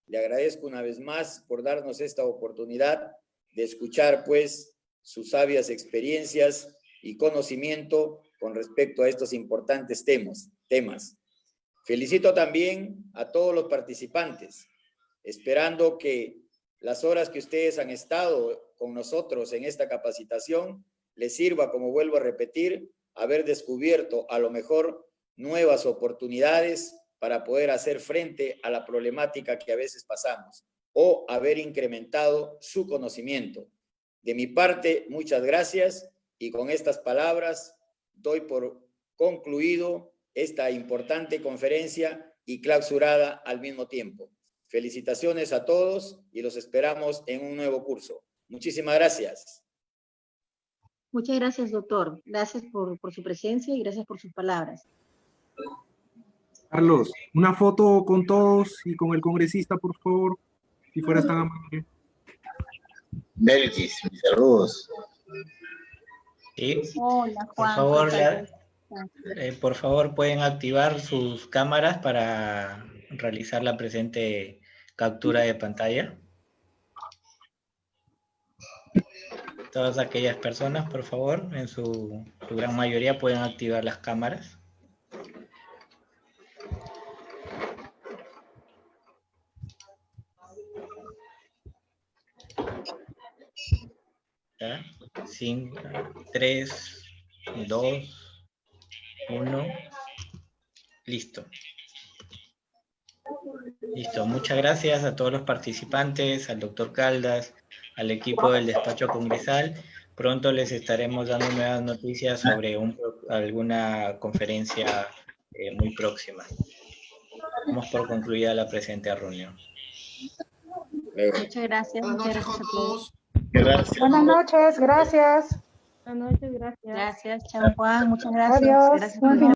le agradezco una vez más por darnos esta oportunidad de escuchar pues sus sabias experiencias y conocimiento con respecto a estos importantes temas. Felicito también a todos los participantes, esperando que las horas que ustedes han estado con nosotros en esta capacitación les sirva, como vuelvo a repetir, haber descubierto a lo mejor nuevas oportunidades para poder hacer frente a la problemática que a veces pasamos o haber incrementado su conocimiento. De mi parte, muchas gracias y con estas palabras doy por concluido esta importante conferencia y clausurada al mismo tiempo. Felicitaciones a todos y los esperamos en un nuevo curso. Muchísimas gracias. Muchas gracias, doctor. Gracias por su presencia y gracias por sus palabras. Carlos, una foto con todos y con el congresista, por favor, si fueras tan amable. Belkis, mis saludos. Sí. Hola, Por Juan. favor, ¿qué tal? por favor, pueden activar sus cámaras para realizar la presente captura de pantalla. Todas aquellas personas, por favor, en su gran mayoría pueden activar las cámaras. ¿Ya? 5, 3, 2, 1. Listo. Listo. Muchas gracias a todos los participantes, al doctor Caldas, al equipo del despacho congresal. Pronto les estaremos dando nuevas noticias sobre alguna conferencia muy próxima. Damos por concluida la presente reunión. Muchas gracias. Muchas gracias a todos. Gracias. Buenas noches, gracias. Buenas noches, gracias. Gracias, chao Juan, muchas gracias. Adiós. Gracias por